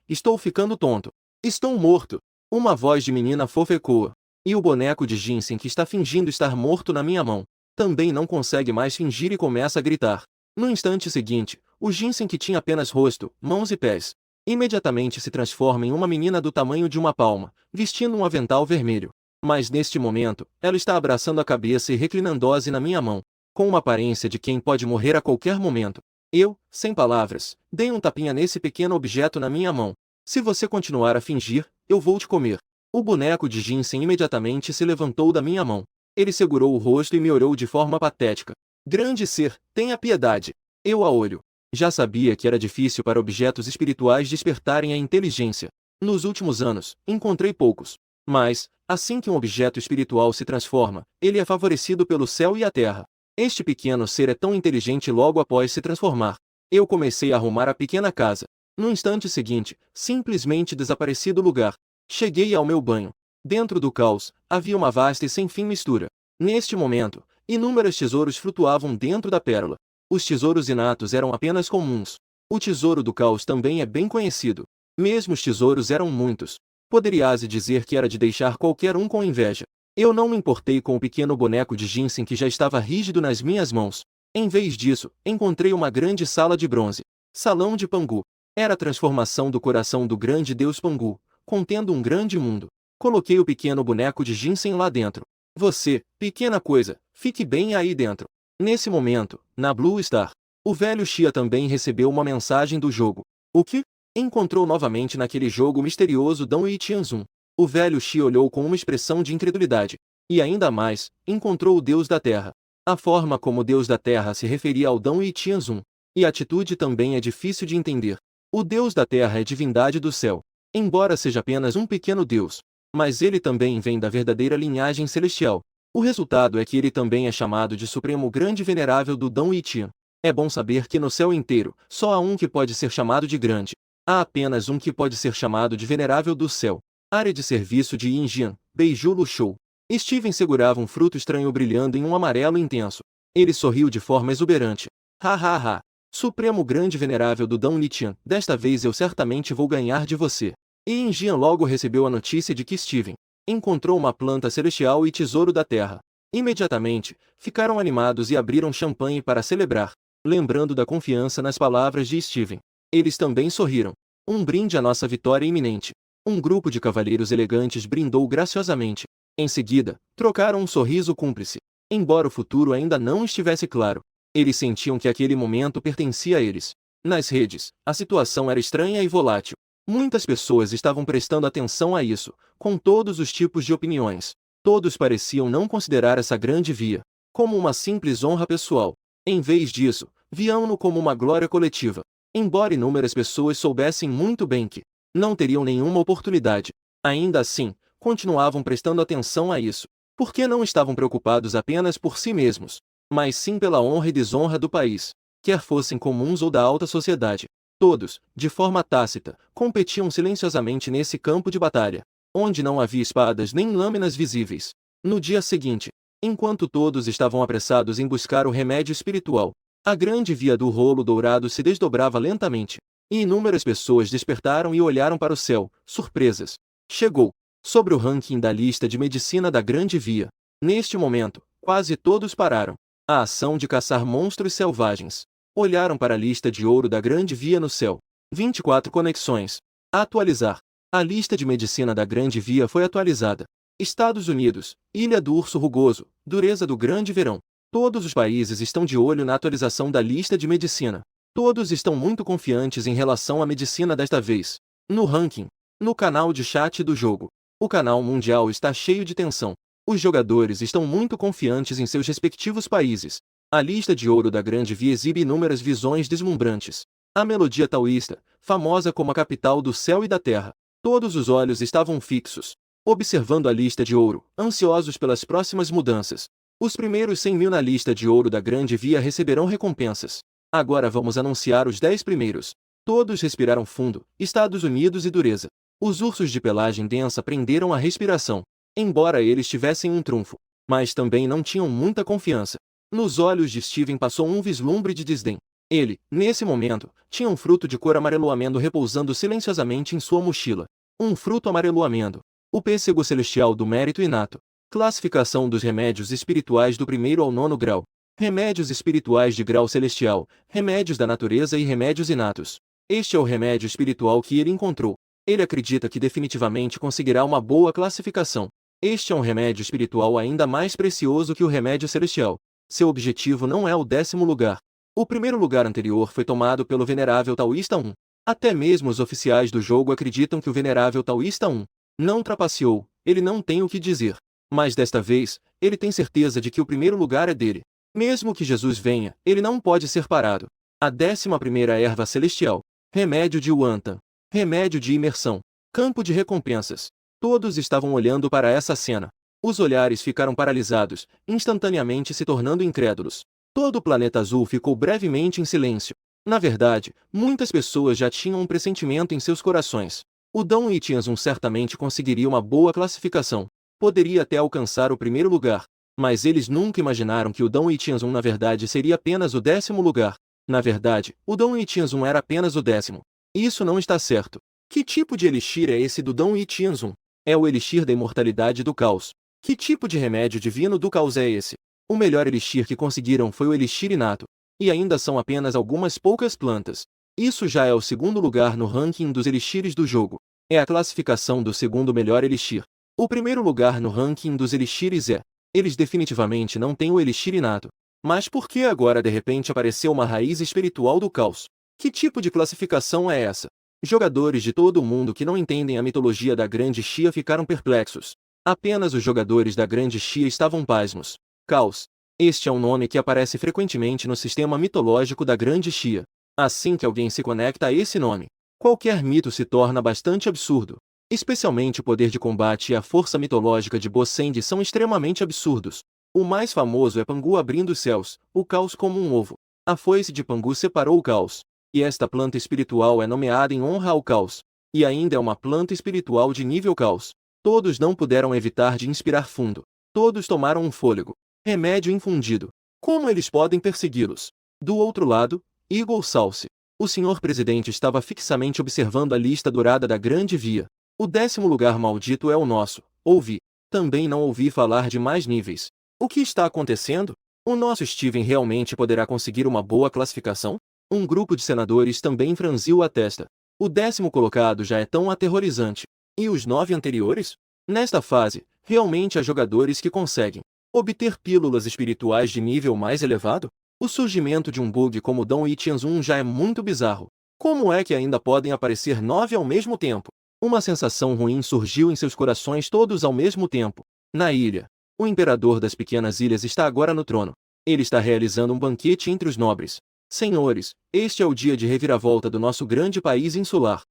estou ficando tonto. Estou morto. Uma voz de menina fofa ecoa. E o boneco de ginseng que está fingindo estar morto na minha mão também não consegue mais fingir e começa a gritar. No instante seguinte, o ginseng que tinha apenas rosto, mãos e pés, imediatamente se transforma em uma menina do tamanho de uma palma, vestindo um avental vermelho. Mas neste momento, ela está abraçando a cabeça e reclinando-se na minha mão, com uma aparência de quem pode morrer a qualquer momento. Eu, sem palavras, dei um tapinha nesse pequeno objeto na minha mão. Se você continuar a fingir, eu vou te comer. O boneco de ginseng imediatamente se levantou da minha mão. Ele segurou o rosto e me olhou de forma patética. Grande ser, tenha piedade. Eu a olho. Já sabia que era difícil para objetos espirituais despertarem a inteligência. Nos últimos anos, encontrei poucos. Mas, assim que um objeto espiritual se transforma, ele é favorecido pelo céu e a terra. Este pequeno ser é tão inteligente logo após se transformar. Eu comecei a arrumar a pequena casa. No instante seguinte, simplesmente desapareci do lugar. Cheguei ao meu banho. Dentro do caos, havia uma vasta e sem fim mistura. Neste momento, inúmeros tesouros flutuavam dentro da pérola. Os tesouros inatos eram apenas comuns. O tesouro do caos também é bem conhecido. Mesmo os tesouros eram muitos. Poderias dizer que era de deixar qualquer um com inveja. Eu não me importei com o pequeno boneco de ginseng que já estava rígido nas minhas mãos. Em vez disso, encontrei uma grande sala de bronze. Salão de Pangu. Era a transformação do coração do grande deus Pangu, contendo um grande mundo. Coloquei o pequeno boneco de ginseng lá dentro. Você, pequena coisa, fique bem aí dentro. Nesse momento, na Blue Star, o velho Xia também recebeu uma mensagem do jogo. O que? Encontrou novamente naquele jogo misterioso Dão e Tianzun. O velho Xia olhou com uma expressão de incredulidade. E ainda mais, encontrou o Deus da Terra. A forma como o Deus da Terra se referia ao Dão e Tianzun. E a atitude também é difícil de entender. O Deus da Terra é divindade do céu. Embora seja apenas um pequeno Deus. Mas ele também vem da verdadeira linhagem celestial. O resultado é que ele também é chamado de Supremo Grande Venerável do Dão e Tian. É bom saber que no céu inteiro, só há um que pode ser chamado de grande. Há apenas um que pode ser chamado de Venerável do céu. Área de serviço de Yinjian, Beiju Lushou. Steven segurava um fruto estranho brilhando em um amarelo intenso. Ele sorriu de forma exuberante. Ha ha ha. Supremo Grande Venerável do Dão Litian, desta vez eu certamente vou ganhar de você. E Yinjian logo recebeu a notícia de que Steven encontrou uma planta celestial e tesouro da terra. Imediatamente, ficaram animados e abriram champanhe para celebrar, lembrando da confiança nas palavras de Steven. Eles também sorriram. Um brinde à nossa vitória iminente. Um grupo de cavalheiros elegantes brindou graciosamente. Em seguida, trocaram um sorriso cúmplice. Embora o futuro ainda não estivesse claro, eles sentiam que aquele momento pertencia a eles. Nas redes, a situação era estranha e volátil. Muitas pessoas estavam prestando atenção a isso, com todos os tipos de opiniões. Todos pareciam não considerar essa grande via como uma simples honra pessoal. Em vez disso, viam-no como uma glória coletiva. Embora inúmeras pessoas soubessem muito bem que não teriam nenhuma oportunidade, ainda assim, continuavam prestando atenção a isso, porque não estavam preocupados apenas por si mesmos, mas sim pela honra e desonra do país, quer fossem comuns ou da alta sociedade. Todos, de forma tácita, competiam silenciosamente nesse campo de batalha, onde não havia espadas nem lâminas visíveis. No dia seguinte, enquanto todos estavam apressados em buscar o remédio espiritual, a grande via do rolo dourado se desdobrava lentamente, e inúmeras pessoas despertaram e olharam para o céu, surpresas. Chegou, sobre o ranking da lista de medicina da grande via. Neste momento, quase todos pararam a ação de caçar monstros selvagens. Olharam para a lista de ouro da grande via no céu. 24 conexões. Atualizar. A lista de medicina da grande via foi atualizada. Estados Unidos, Ilha do Urso Rugoso, Dureza do Grande Verão. Todos os países estão de olho na atualização da lista de medicina. Todos estão muito confiantes em relação à medicina desta vez. No ranking. No canal de chat do jogo. O canal mundial está cheio de tensão. Os jogadores estão muito confiantes em seus respectivos países. A lista de ouro da grande via exibe inúmeras visões deslumbrantes. A melodia taoísta, famosa como a capital do céu e da terra. Todos os olhos estavam fixos, observando a lista de ouro, ansiosos pelas próximas mudanças. Os primeiros 100.000 na lista de ouro da grande via receberão recompensas. Agora vamos anunciar os 10 primeiros. Todos respiraram fundo, Estados Unidos e dureza. Os ursos de pelagem densa prenderam a respiração, embora eles tivessem um trunfo, mas também não tinham muita confiança. Nos olhos de Steven passou um vislumbre de desdém. Ele, nesse momento, tinha um fruto de cor amarelo-amêndoa repousando silenciosamente em sua mochila. Um fruto amarelo-amêndoa. O pêssego celestial do mérito inato. Classificação dos remédios espirituais do 1º ao 9º grau. Remédios espirituais de grau celestial, remédios da natureza e remédios inatos. Este é o remédio espiritual que ele encontrou. Ele acredita que definitivamente conseguirá uma boa classificação. Este é um remédio espiritual ainda mais precioso que o remédio celestial. Seu objetivo não é o 10º lugar. O 1º lugar anterior foi tomado pelo Venerável Taoísta 1. Até mesmo os oficiais do jogo acreditam que o Venerável Taoísta 1 não trapaceou, ele não tem o que dizer. Mas desta vez, ele tem certeza de que o 1º lugar é dele. Mesmo que Jesus venha, ele não pode ser parado. A 11ª erva celestial. Remédio de Wantan. Remédio de imersão. Campo de recompensas. Todos estavam olhando para essa cena. Os olhares ficaram paralisados, instantaneamente se tornando incrédulos. Todo o planeta azul ficou brevemente em silêncio. Na verdade, muitas pessoas já tinham um pressentimento em seus corações. O Dong Yiqianzhong certamente conseguiria uma boa classificação. Poderia até alcançar o 1º lugar. Mas eles nunca imaginaram que o Dong Yiqianzhong na verdade seria apenas o 10º lugar. Na verdade, o Dong Yiqianzhong era apenas o 10º. Isso não está certo. Que tipo de elixir é esse do Dong Yiqianzhong? É o elixir da imortalidade do caos. Que tipo de remédio divino do caos é esse? O melhor elixir que conseguiram foi o elixir inato. E ainda são apenas algumas poucas plantas. Isso já é o 2º lugar no ranking dos elixires do jogo. É a classificação do 2º melhor elixir. O 1º lugar no ranking dos elixires é: eles definitivamente não têm o elixir inato. Mas por que agora de repente apareceu uma raiz espiritual do caos? Que tipo de classificação é essa? Jogadores de todo o mundo que não entendem a mitologia da Grande Xia ficaram perplexos. Apenas os jogadores da Grande Xia estavam pasmos. Caos. Este é um nome que aparece frequentemente no sistema mitológico da Grande Xia. Assim que alguém se conecta a esse nome, qualquer mito se torna bastante absurdo. Especialmente o poder de combate e a força mitológica de Bo Send são extremamente absurdos. O mais famoso é Pangu abrindo os céus, o caos como um ovo. A foice de Pangu separou o caos. E esta planta espiritual é nomeada em honra ao caos. E ainda é uma planta espiritual de nível caos. Todos não puderam evitar de inspirar fundo. Todos tomaram um fôlego. Remédio infundido. Como eles podem persegui-los? Do outro lado, Eagle Salce. O senhor presidente estava fixamente observando a lista dourada da Grande Via. O 10º lugar maldito é o nosso. Ouvi. Também não ouvi falar de mais níveis. O que está acontecendo? O nosso Steven realmente poderá conseguir uma boa classificação? Um grupo de senadores também franziu a testa. O 10º colocado já é tão aterrorizante. E os 9 anteriores? Nesta fase, realmente há jogadores que conseguem obter pílulas espirituais de nível mais elevado? O surgimento de um bug como o Dong Yiqianzhong já é muito bizarro. Como é que ainda podem aparecer 9 ao mesmo tempo? Uma sensação ruim surgiu em seus corações todos ao mesmo tempo. Na ilha, o imperador das pequenas ilhas está agora no trono. Ele está realizando um banquete entre os nobres. Senhores, este é o dia de reviravolta do nosso grande país insular.